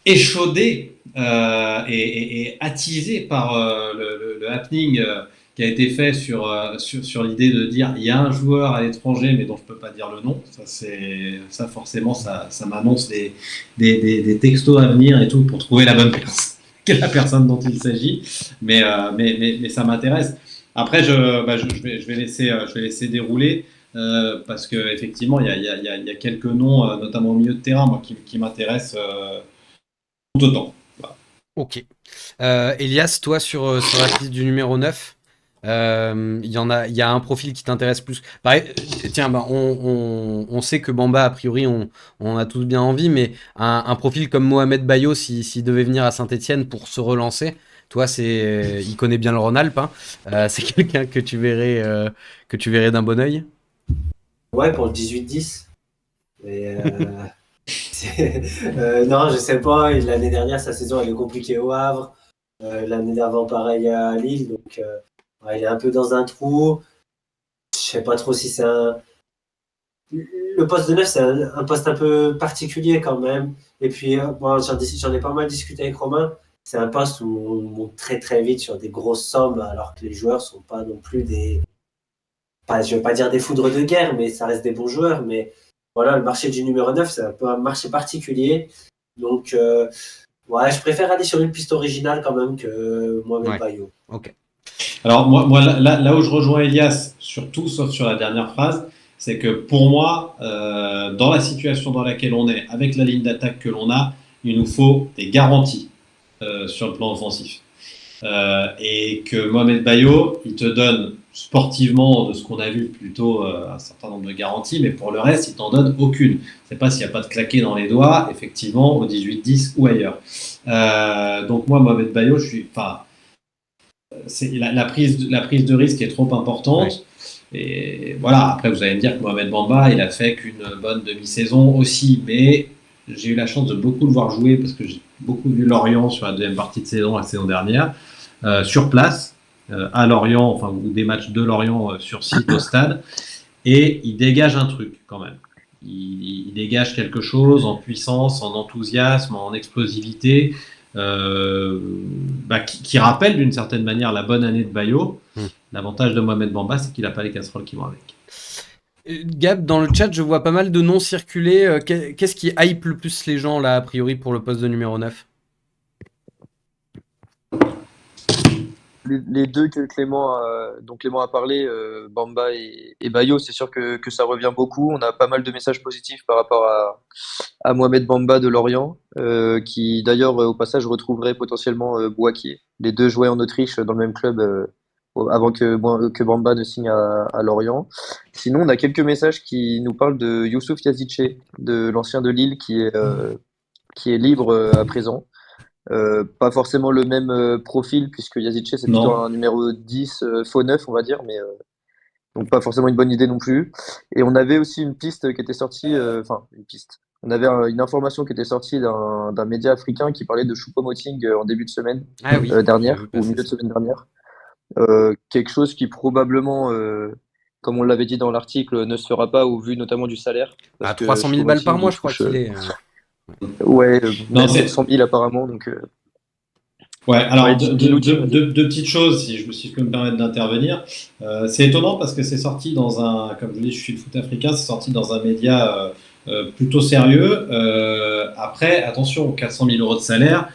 Speaker 4: échaudé et attisé par le happening qui a été fait sur l'idée de dire il y a un joueur à l'étranger mais dont je peux pas dire le nom. Ça forcément ça m'annonce des textos à venir et tout pour trouver la bonne personne, la personne dont il s'agit. Mais ça m'intéresse. Après je vais laisser dérouler. Parce que effectivement il y a quelques noms notamment au milieu de terrain moi qui m'intéressent tout autant. Voilà.
Speaker 2: Ok. Elias, toi, sur la piste du numéro 9, il y a un profil qui t'intéresse plus. Pareil, tiens, on sait que Bamba, a priori, on a tous bien envie, mais un profil comme Mohamed Bayo, s'il devait venir à Saint-Etienne pour se relancer, toi, il connaît bien le Rhône-Alpes, hein. C'est quelqu'un que tu verrais d'un bon œil.
Speaker 3: Ouais, pour le 18-10. Non, je sais pas. L'année dernière, sa saison elle est compliquée au Havre. L'année d'avant, pareil à Lille. Donc, il est un peu dans un trou. Je sais pas trop si c'est un. Le poste de 9, c'est un poste un peu particulier quand même. Et puis, bon, j'en ai pas mal discuté avec Romain. C'est un poste où on monte très très vite sur des grosses sommes, alors que les joueurs sont pas non plus des. Je veux pas dire des foudres de guerre, mais ça reste des bons joueurs. Mais voilà, le marché du numéro 9, c'est un peu un marché particulier. Donc, ouais, je préfère aller sur une piste originale quand même que Mohamed Bayo.
Speaker 2: Ok.
Speaker 4: Alors, moi là où je rejoins Elias, surtout, sauf sur la dernière phrase, c'est que pour moi, dans la situation dans laquelle on est, avec la ligne d'attaque que l'on a, il nous faut des garanties sur le plan offensif. Et que Mohamed Bayo, il te donne sportivement, de ce qu'on a vu plutôt, un certain nombre de garanties, mais pour le reste, il t'en donne aucune. C'est pas s'il n'y a pas de claqué dans les doigts, effectivement, au 18-10 ou ailleurs. Donc moi, Mohamed Bayo, la prise de risque est trop importante. Oui. Et voilà, après vous allez me dire que Mohamed Bamba, il a fait qu'une bonne demi-saison aussi, mais j'ai eu la chance de beaucoup le voir jouer parce que j'ai beaucoup vu Lorient sur la deuxième partie de saison, la saison dernière, sur place, à Lorient, ou des matchs de Lorient sur site au stade, et il dégage un truc quand même. il dégage quelque chose en puissance, en enthousiasme, en explosivité, qui rappelle d'une certaine manière la bonne année de Bayo. L'avantage de Mohamed Bamba, c'est qu'il n'a pas les casseroles qui vont avec.
Speaker 2: Gab, dans le chat, je vois pas mal de noms circuler. Qu'est-ce qui hype le plus les gens, là, a priori, pour le poste de numéro 9 ?
Speaker 5: Les deux que dont Clément a parlé, Bamba et Bayo, c'est sûr que ça revient beaucoup. On a pas mal de messages positifs par rapport à Mohamed Bamba de Lorient, qui d'ailleurs, au passage, retrouverait potentiellement Bouakier. Les deux jouaient en Autriche dans le même club avant que Bamba ne signe à Lorient. Sinon, on a quelques messages qui nous parlent de Youssouf Yazice, de l'ancien de Lille, qui est libre à présent. Pas forcément le même profil, puisque Yazice, c'est plutôt un numéro 10, faux 9, on va dire, mais donc pas forcément une bonne idée non plus. Et on avait aussi une piste qui était sortie, une piste. On avait une information qui était sortie d'un média africain qui parlait de Choupo-Moting en début de semaine dernière, ou milieu de semaine dernière. Quelque chose qui probablement, comme on l'avait dit dans l'article, ne se fera pas au vu notamment du salaire.
Speaker 2: À 300 000 balles par mois, je crois qu'il est.
Speaker 5: Ouais, 700 000 apparemment. Donc,
Speaker 4: ouais, alors deux petites choses, si je peux me permettre d'intervenir. C'est étonnant parce que c'est sorti comme je vous dis, je suis le foot africain, c'est sorti dans un média plutôt sérieux. Après, attention, 400 000 euros de salaire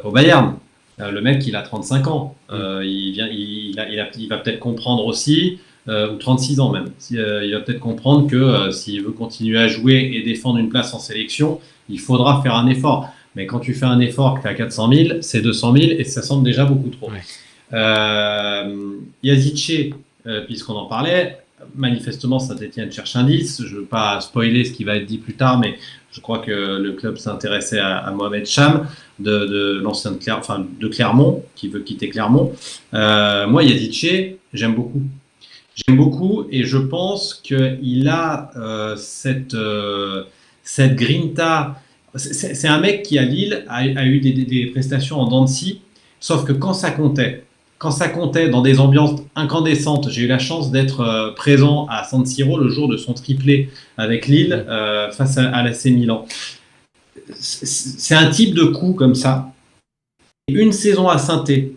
Speaker 4: au Bayern. Le mec, il a 35 ans. Il va peut-être comprendre aussi, ou 36 ans même. Il va peut-être comprendre que s'il veut continuer à jouer et défendre une place en sélection, il faudra faire un effort. Mais quand tu fais un effort que tu as 400 000, c'est 200 000 et ça semble déjà beaucoup trop. Yazice, puisqu'on en parlait, manifestement Saint-Etienne cherche un 10. Je ne veux pas spoiler ce qui va être dit plus tard, mais je crois que le club s'intéressait à Mohamed Cham de l'ancien de Clermont, qui veut quitter Clermont. Moi, Yazice, j'aime beaucoup. J'aime beaucoup et je pense qu'il a cette grinta. C'est un mec qui à Lille a eu des prestations en dents de scie, sauf que quand ça comptait dans des ambiances incandescentes, j'ai eu la chance d'être présent à San Siro le jour de son triplé avec Lille face à l'AC Milan. C'est un type de coup comme ça. Une saison à Saint-Étienne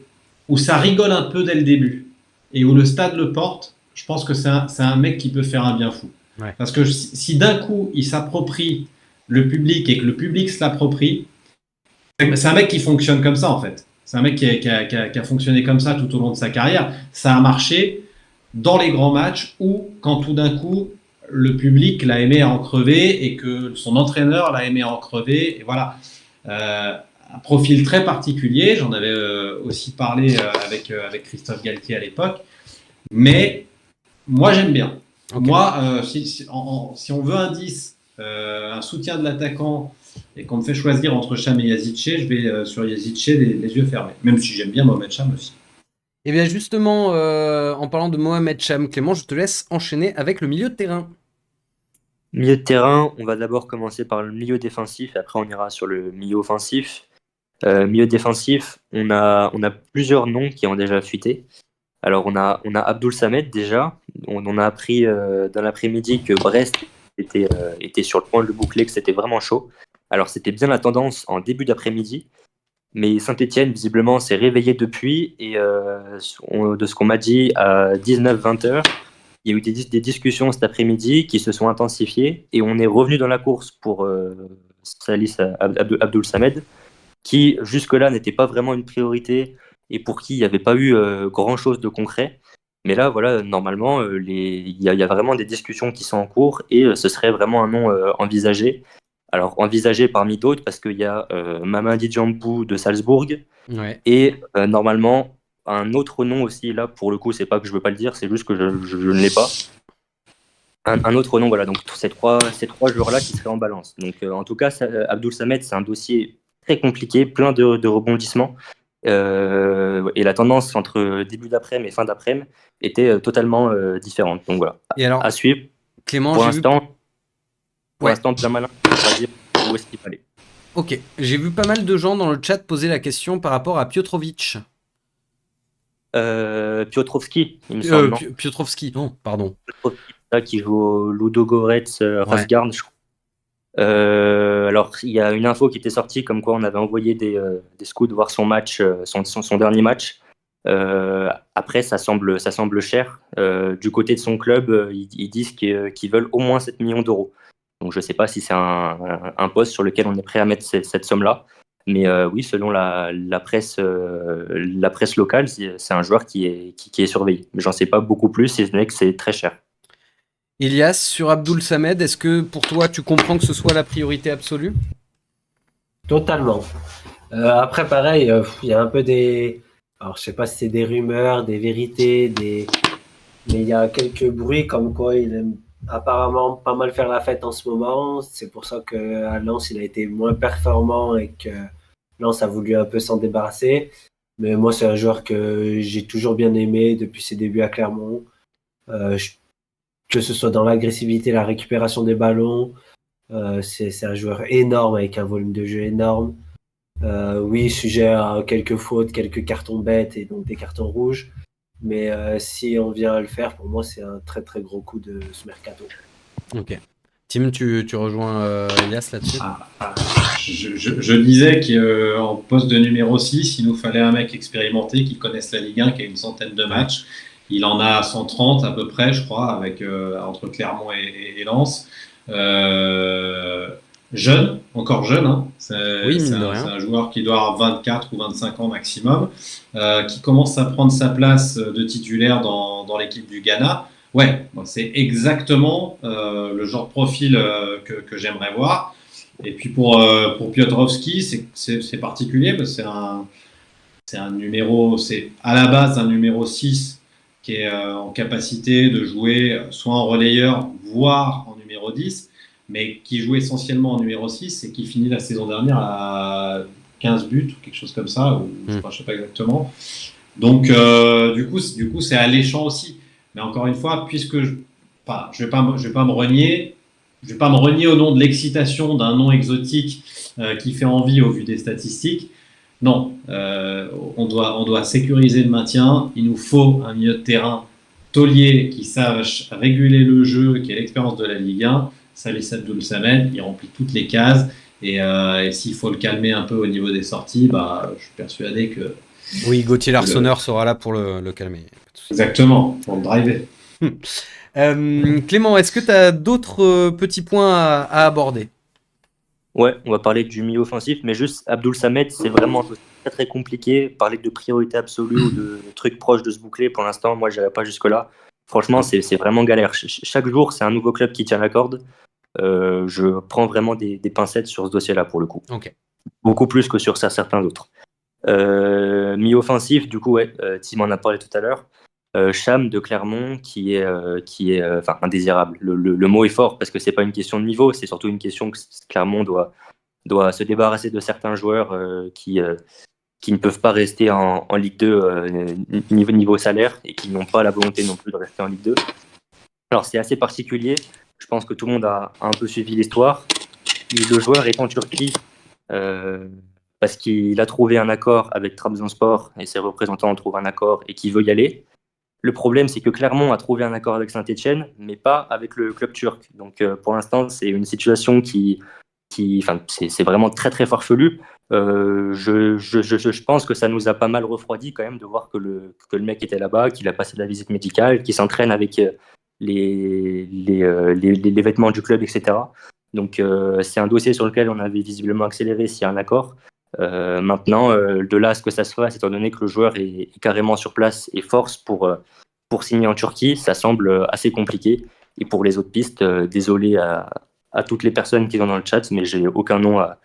Speaker 4: où ça rigole un peu dès le début et où le stade le porte, je pense que c'est un mec qui peut faire un bien fou. Ouais. Parce que si d'un coup il s'approprie le public et que le public se l'approprie, c'est un mec qui fonctionne comme ça en fait. C'est un mec qui a fonctionné comme ça tout au long de sa carrière. Ça a marché dans les grands matchs ou quand tout d'un coup le public l'a aimé à en crever et que son entraîneur l'a aimé à en crever. Et voilà. Un profil très particulier. J'en avais aussi parlé avec Christophe Galtier à l'époque. Mais moi, j'aime bien. Okay. Moi, si on veut un 10, un soutien de l'attaquant et qu'on me fait choisir entre Cham et Yazice, je vais sur Yazice les yeux fermés. Même si j'aime bien Mohamed Cham aussi.
Speaker 2: Et bien justement, en parlant de Mohamed Cham, Clément, je te laisse enchaîner avec le milieu de terrain.
Speaker 6: Milieu de terrain, on va d'abord commencer par le milieu défensif, et après on ira sur le milieu offensif. Milieu défensif, on a plusieurs noms qui ont déjà fuité. Alors on a Abdoul Samed déjà. On a appris dans l'après-midi que Brest était sur le point de le boucler, que c'était vraiment chaud. Alors c'était bien la tendance en début d'après-midi, mais Saint-Etienne visiblement s'est réveillé depuis et de ce qu'on m'a dit à 19-20 heures, il y a eu des discussions cet après-midi qui se sont intensifiées et on est revenu dans la course pour Salis Abdoul Samed, qui jusque-là n'était pas vraiment une priorité et pour qui il n'y avait pas eu grand-chose de concret. Mais là, voilà, normalement, il y a vraiment des discussions qui sont en cours et ce serait vraiment un nom envisagé. Alors, envisagé parmi d'autres parce qu'il y a Mamadi Djambou de Salzbourg et normalement, un autre nom aussi, là, pour le coup, c'est pas que je veux pas le dire, c'est juste que je ne l'ai pas. Un autre nom, voilà, donc ces trois joueurs-là qui seraient en balance. Donc, en tout cas, Abdoul Samed, c'est un dossier très compliqué, plein de rebondissements. Et la tendance entre début d'après-midi et fin d'après-midi était totalement différente. Donc voilà, et alors, à suivre.
Speaker 2: Clément,
Speaker 6: pour l'instant, Jamalin, on va dire où est-ce qu'il fallait.
Speaker 2: Ok, j'ai vu pas mal de gens dans le chat poser la question par rapport à Piotrovic.
Speaker 6: Piotrowski, il me semble.
Speaker 2: Piotrowski, non, pardon.
Speaker 6: ça, qui joue au Ludogorets Razgrad, je crois. Alors, il y a une info qui était sortie comme quoi on avait envoyé des scouts voir son match, son dernier match. Après, ça semble cher. Du côté de son club, ils disent qu'ils veulent au moins 7 millions d'euros. Donc, je ne sais pas si c'est un poste sur lequel on est prêt à mettre cette somme-là. Mais oui, selon la presse locale, c'est un joueur qui est surveillé. Mais j'en sais pas beaucoup plus, si ce n'est que c'est très cher.
Speaker 2: Elias, sur Abdoul Samed, est-ce que pour toi, tu comprends que ce soit la priorité absolue?
Speaker 3: Totalement. Après, pareil, il y a un peu des. Alors, je sais pas si c'est des rumeurs, des vérités, mais il y a quelques bruits comme quoi il aime apparemment pas mal faire la fête en ce moment. C'est pour ça qu'à Lens, il a été moins performant et que Lens a voulu un peu s'en débarrasser. Mais moi, c'est un joueur que j'ai toujours bien aimé depuis ses débuts à Clermont. Que ce soit dans l'agressivité, la récupération des ballons. C'est un joueur énorme avec un volume de jeu énorme. Oui, sujet à quelques fautes, quelques cartons bêtes et donc des cartons rouges. Mais si on vient à le faire, pour moi, c'est un très très gros coup de ce mercato.
Speaker 2: Ok. Tim, tu rejoins Elias là-dessus?
Speaker 4: Je disais qu'en poste de numéro 6, il nous fallait un mec expérimenté qui connaisse la Ligue 1, qui a une centaine de matchs. Il en a 130 à peu près, je crois, avec, entre Clermont et Lens. Jeune, encore jeune, hein. C'est un joueur qui doit avoir 24 ou 25 ans maximum, qui commence à prendre sa place de titulaire dans l'équipe du Ghana. Ouais, c'est exactement le genre de profil que j'aimerais voir. Et puis pour Piotrowski, c'est particulier parce que c'est un numéro, c'est à la base un numéro 6 qui est en capacité de jouer soit en relayeur, voire en numéro 10, mais qui joue essentiellement en numéro 6 et qui finit la saison dernière à 15 buts ou quelque chose comme ça, ou je sais pas exactement. Donc du coup c'est alléchant aussi. Mais encore une fois, puisque je vais pas me renier. Je vais pas me renier au nom de l'excitation d'un nom exotique qui fait envie au vu des statistiques. Non, on doit sécuriser le maintien. Il nous faut un milieu de terrain taulier qui sache réguler le jeu, qui a l'expérience de la Ligue 1. Salih Abdoul Samed, il remplit toutes les cases. Et s'il faut le calmer un peu au niveau des sorties, je suis persuadé que...
Speaker 2: Oui, Gauthier Larsonneur sera là pour le calmer.
Speaker 4: Exactement, pour le driver.
Speaker 2: Clément, est-ce que tu as d'autres petits points à aborder?
Speaker 6: Ouais, on va parler du milieu offensif, mais juste Abdoul Samed, c'est vraiment très très compliqué. Parler de priorité absolue ou de trucs proches de se boucler, pour l'instant, moi, je n'irai pas jusque-là. Franchement, c'est vraiment galère. Chaque jour, c'est un nouveau club qui tient la corde. Je prends vraiment des pincettes sur ce dossier-là, pour le coup.
Speaker 2: Okay.
Speaker 6: Beaucoup plus que sur certains autres. Milieu offensif, du coup, ouais, Tim en a parlé tout à l'heure. Cham de Clermont qui est indésirable. Le mot est fort parce que c'est pas une question de niveau, c'est surtout une question que Clermont doit se débarrasser de certains joueurs qui ne peuvent pas rester en Ligue 2 niveau salaire et qui n'ont pas la volonté non plus de rester en Ligue 2. Alors c'est assez particulier, je pense que tout le monde a un peu suivi l'histoire. Le joueur est en Turquie parce qu'il a trouvé un accord avec Trabzonspor et ses représentants ont trouvé un accord et qu'il veut y aller. Le problème, c'est que Clermont a trouvé un accord avec Saint-Etienne, mais pas avec le club turc. Donc, pour l'instant, c'est une situation c'est vraiment très, très farfelu. Je pense que ça nous a pas mal refroidi quand même de voir que le mec était là-bas, qu'il a passé de la visite médicale, qu'il s'entraîne avec les vêtements du club, etc. Donc, c'est un dossier sur lequel on avait visiblement accéléré s'il y a un accord. Maintenant, de là à ce que ça se fasse, étant donné que le joueur est carrément sur place et force pour signer en Turquie, ça semble assez compliqué. Et pour les autres pistes, désolé à toutes les personnes qui sont dans le chat, mais j'ai aucun nom à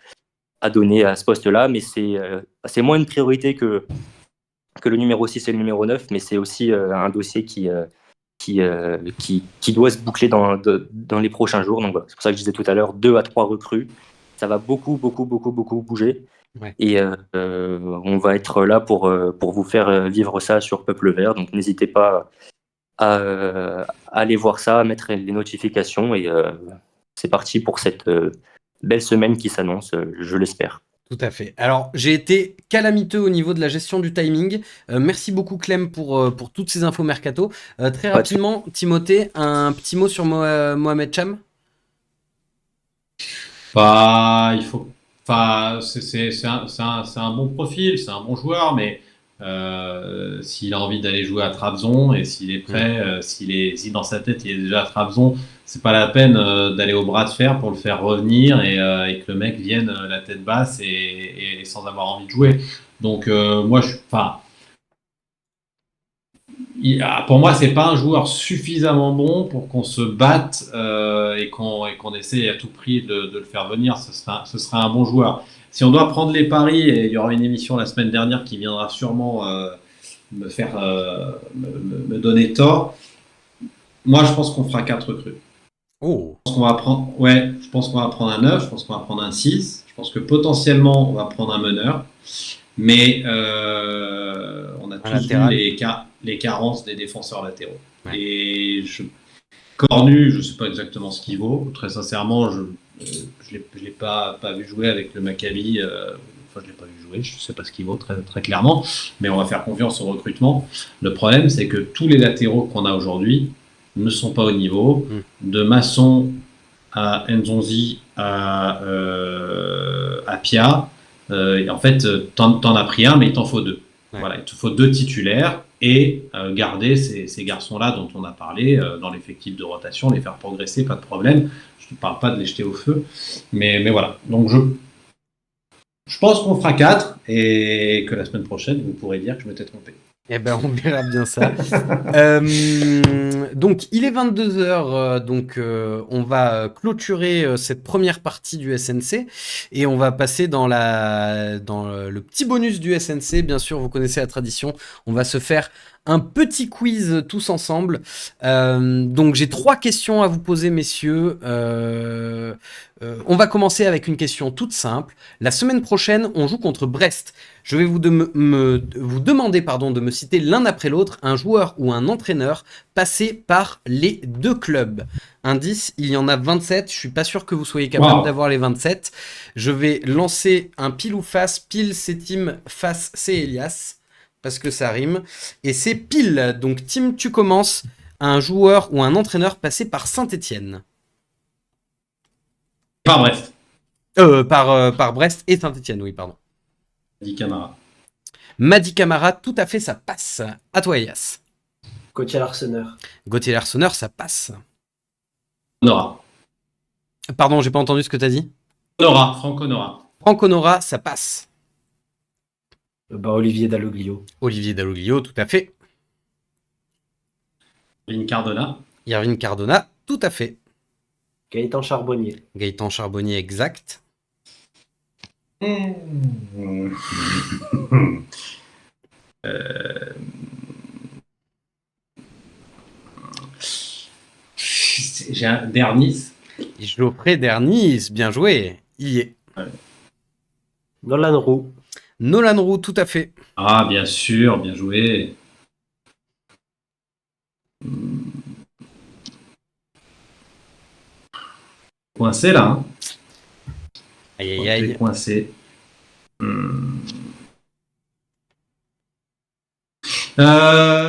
Speaker 6: donner à ce poste-là. Mais c'est moins une priorité que le numéro 6 et le numéro 9, mais c'est aussi un dossier qui doit se boucler dans les prochains jours. Donc voilà, c'est pour ça que je disais tout à l'heure, 2 à 3 recrues. Ça va beaucoup bouger.
Speaker 2: Ouais.
Speaker 6: Et on va être là pour vous faire vivre ça sur Peuple Vert. Donc n'hésitez pas à aller voir ça, à mettre les notifications. Et c'est parti pour cette belle semaine qui s'annonce, je l'espère.
Speaker 2: Tout à fait. Alors, j'ai été calamiteux au niveau de la gestion du timing. Merci beaucoup, Clem, pour toutes ces infos mercato. Très
Speaker 6: Pas de souci.
Speaker 2: rapidement, Timothée, un petit mot sur Mohamed Cham.
Speaker 4: Bah, il faut. Enfin, c'est un bon profil, c'est un bon joueur, mais s'il a envie d'aller jouer à Trabzon et s'il est prêt, si dans sa tête il est déjà à Trabzon, c'est pas la peine d'aller au bras de fer pour le faire revenir et que le mec vienne la tête basse et sans avoir envie de jouer. Donc moi, enfin, pour moi, c'est pas un joueur suffisamment bon pour qu'on se batte et qu'on essaye à tout prix de le faire venir. Ce sera un bon joueur. Si on doit prendre les paris, et il y aura une émission la semaine dernière qui viendra sûrement me donner tort. Moi, je pense qu'on fera 4 recrues.
Speaker 2: Oh,
Speaker 4: Je pense qu'on va prendre un 9, je pense qu'on va prendre un 6. Je pense que potentiellement, on va prendre un meneur. Mais on a
Speaker 2: un
Speaker 4: tous vu
Speaker 2: latéral.
Speaker 4: les carences des défenseurs latéraux.
Speaker 2: Ouais.
Speaker 4: Et Cornu, je ne sais pas exactement ce qu'il vaut. Très sincèrement, je ne l'ai pas vu jouer avec le Maccabi. Enfin, je ne l'ai pas vu jouer. Je ne sais pas ce qu'il vaut très, très clairement. Mais on va faire confiance au recrutement. Le problème, c'est que tous les latéraux qu'on a aujourd'hui ne sont pas au niveau. De Masson à Nzonzi à Pia. En fait, t'en as pris un, mais il t'en faut deux.
Speaker 2: Ouais.
Speaker 4: Voilà, il te faut 2 titulaires et garder ces garçons-là dont on a parlé dans l'effectif de rotation, les faire progresser, pas de problème. Je ne parle pas de les jeter au feu, mais voilà. Donc je pense qu'on fera 4 et que la semaine prochaine, vous pourrez dire que je m'étais trompé.
Speaker 2: Eh ben, on verra bien ça. Donc, il est 22h, donc on va clôturer cette première partie du SNC et on va passer dans le petit bonus du SNC. Bien sûr, vous connaissez la tradition. On va se faire un petit quiz tous ensemble. Donc, j'ai 3 questions à vous poser, messieurs. On va commencer avec une question toute simple. La semaine prochaine, on joue contre Brest. Je vais vous demander de me citer l'un après l'autre un joueur ou un entraîneur passé par les 2 clubs. Indice, il y en a 27. Je suis pas sûr que vous soyez capable d'avoir les 27. Je vais lancer un pile ou face. Pile, c'est Tim. Face, c'est Elias. Parce que ça rime. Et c'est pile. Donc, Tim, tu commences. Un joueur ou un entraîneur passé par Saint-Étienne.
Speaker 4: Par Brest.
Speaker 2: Par Brest et Saint-Étienne, oui, pardon.
Speaker 4: Dit Camara.
Speaker 2: Mady Camara, tout à fait, ça passe. À toi, Elias.
Speaker 3: Gauthier Larsonneur.
Speaker 2: Gauthier Larsonneur, ça passe.
Speaker 4: Honora.
Speaker 2: Pardon, j'ai pas entendu ce que t'as dit.
Speaker 4: Franck Honora.
Speaker 2: Franck Honora, ça passe.
Speaker 3: Olivier Dalloglio.
Speaker 2: Olivier Dalloglio, tout à fait.
Speaker 4: Irvine Cardona.
Speaker 2: Irvine Cardona, tout à fait.
Speaker 3: Gaëtan Charbonnier.
Speaker 2: Gaëtan Charbonnier, exact.
Speaker 4: J'ai un Dernis.
Speaker 2: Geoffrey Dernis, bien joué. Y est.
Speaker 3: Nolan Roux.
Speaker 2: Nolan Roux, tout à fait.
Speaker 4: Ah, bien sûr, bien joué. Coincé là. Hein.
Speaker 2: Aïe, aïe, aïe.
Speaker 4: Coincé.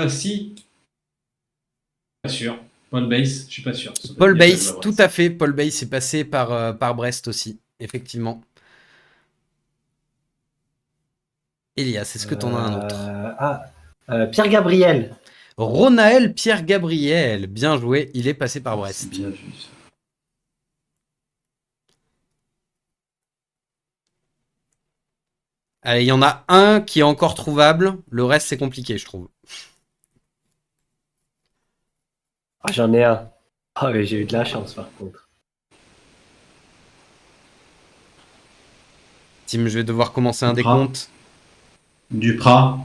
Speaker 4: Si. Pas sûr. Paul Bass, je suis pas sûr.
Speaker 2: Paul Bass, tout à fait. Paul Bass est passé par Brest aussi, effectivement. Elias, est-ce que t'en as un autre?
Speaker 3: Pierre Gabriel.
Speaker 2: Ronaël Pierre Gabriel, bien joué, il est passé par Brest.
Speaker 4: Bien vu ça.
Speaker 2: Allez, il y en a un qui est encore trouvable, le reste c'est compliqué, je trouve.
Speaker 3: Ah, j'en ai un. Ah, mais j'ai eu de la chance par contre.
Speaker 2: Tim, je vais devoir commencer un décompte.
Speaker 4: Duprat.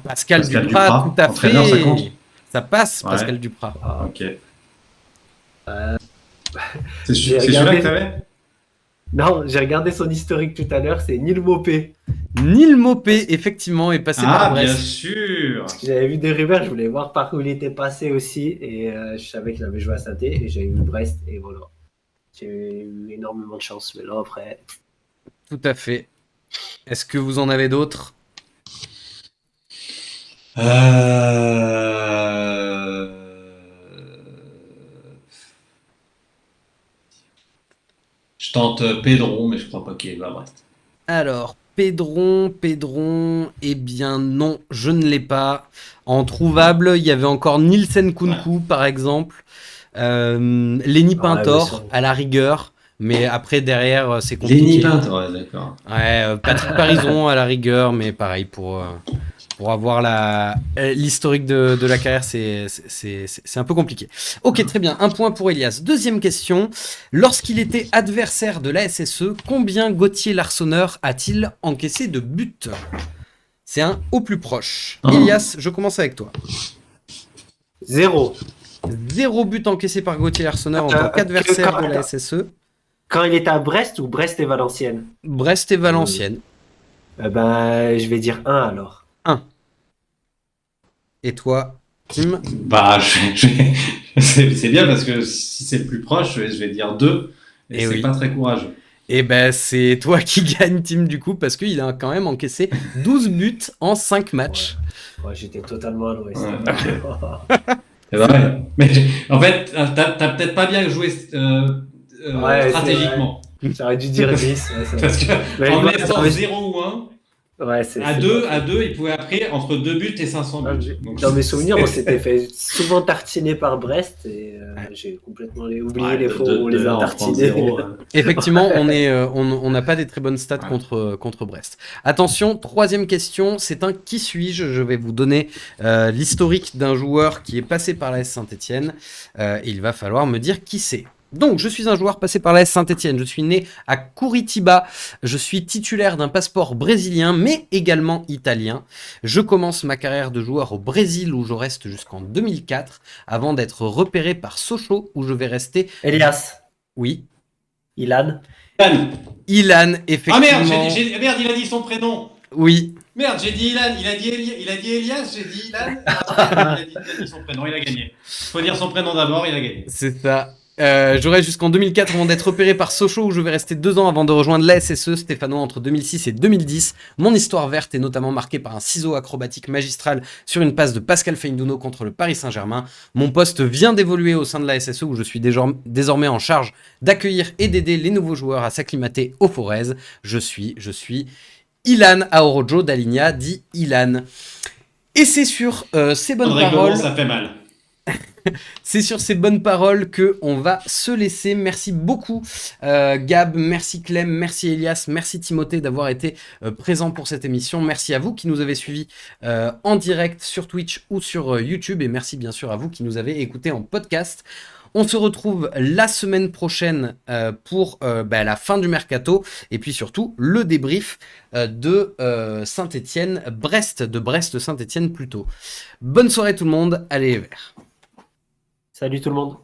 Speaker 2: Pascal Duprat, tout à
Speaker 4: entraîneur,
Speaker 2: fait.
Speaker 4: Ça compte.
Speaker 2: Ça passe,
Speaker 4: Ouais.
Speaker 2: Pascal Duprat.
Speaker 3: Ah,
Speaker 4: Ok. C'est celui-là
Speaker 3: regardé-
Speaker 4: que t'avais?
Speaker 3: Non, j'ai regardé son historique tout à l'heure, c'est Neil Maupay.
Speaker 2: Neil Maupay, effectivement, est passé par
Speaker 4: Ah,
Speaker 2: Brest.
Speaker 4: bien sûr.
Speaker 3: J'avais vu des rumeurs, je voulais voir par où il était passé aussi, et je savais qu'il avait joué à Saint-Étienne, et j'ai eu Brest, et voilà. J'ai eu énormément de chance, mais là après.
Speaker 2: Tout à fait. Est-ce que vous en avez d'autres?
Speaker 4: Je tente Pedro, mais je crois pas qu'il est à Brest.
Speaker 2: Alors, Pedron, eh bien non, je ne l'ai pas. En trouvable, il y avait encore Nielsen Kunku, par exemple. Lenny Pintor, à la rigueur. Mais après, derrière, c'est compliqué.
Speaker 4: Lenny Pintor, ouais, d'accord.
Speaker 2: Ouais, Patrick Parison, à la rigueur, mais pareil, pour avoir l'historique de la carrière, c'est un peu compliqué. Ok, très bien. Un point pour Elias. Deuxième question. Lorsqu'il était adversaire de la SSE, combien Gauthier Larsonneur a-t-il encaissé de buts? C'est un au plus proche. Elias, je commence avec toi.
Speaker 3: 0.
Speaker 2: 0 but encaissé par Gauthier Larsonneur en tant qu'adversaire de la SSE.
Speaker 3: Quand il était à Brest ou Brest et Valenciennes?
Speaker 2: Brest et Valenciennes.
Speaker 3: Je vais dire 1 alors.
Speaker 2: 1. Et toi, Tim?
Speaker 4: Bah, c'est bien parce que si c'est le plus proche, je vais dire 2. Et c'est pas très courageux.
Speaker 2: Et ben c'est toi qui gagne, Tim, du coup, parce qu'il a quand même encaissé 12 buts en 5 matchs.
Speaker 3: Ouais, j'étais totalement à l'ouest.
Speaker 4: C'est vrai. Mais en fait, t'as peut-être pas bien joué stratégiquement.
Speaker 3: J'aurais dû dire 10.
Speaker 4: Parce que en laissant 0 ou 1, à 2, il pouvait après entre 2 buts et 500 buts. Donc,
Speaker 3: dans mes souvenirs, on s'était fait souvent tartiner par Brest et j'ai complètement oublié les fois où on les a tartinés.
Speaker 2: Effectivement, on n'a pas des très bonnes stats contre Brest. Attention, troisième question, c'est un qui suis-je? Je vais vous donner l'historique d'un joueur qui est passé par la S Saint-Etienne et il va falloir me dire qui c'est. Donc, je suis un joueur passé par la S Saint-Etienne, je suis né à Curitiba, je suis titulaire d'un passeport brésilien, mais également italien. Je commence ma carrière de joueur au Brésil, où je reste jusqu'en 2004, avant d'être repéré par Sochaux, où je vais rester...
Speaker 3: Elias.
Speaker 2: Oui.
Speaker 3: Ilan,
Speaker 2: effectivement.
Speaker 4: Ah merde, merde, il a dit son prénom.
Speaker 2: Oui.
Speaker 4: Merde, j'ai dit Ilan, il a dit Elias, j'ai dit Ilan. Il a dit son prénom, il a gagné. Faut dire son prénom d'abord, il a gagné.
Speaker 2: C'est ça. J'aurai jusqu'en 2004 avant d'être repéré par Sochaux où je vais rester 2 ans avant de rejoindre la SSE Stéphano entre 2006 et 2010. Mon histoire verte est notamment marquée par un ciseau acrobatique magistral sur une passe de Pascal Feindouno contre le Paris Saint-Germain. Mon poste vient d'évoluer au sein de la SSE où je suis désormais en charge d'accueillir et d'aider les nouveaux joueurs à s'acclimater au Forez. Je suis Ilan Aorojo d'Aligna, dit Ilan. Et c'est sur ces bonnes paroles...
Speaker 4: Ça fait mal.
Speaker 2: C'est sur ces bonnes paroles que on va se laisser. Merci beaucoup Gab, merci Clem, merci Elias, merci Timothée d'avoir été présent pour cette émission. Merci à vous qui nous avez suivis en direct sur Twitch ou sur YouTube et merci bien sûr à vous qui nous avez écoutés en podcast. On se retrouve la semaine prochaine pour la fin du mercato et puis surtout le débrief de Saint-Etienne-Brest, de Brest-Saint-Etienne plutôt. Bonne soirée tout le monde, allez les Verts.
Speaker 3: Salut tout le monde.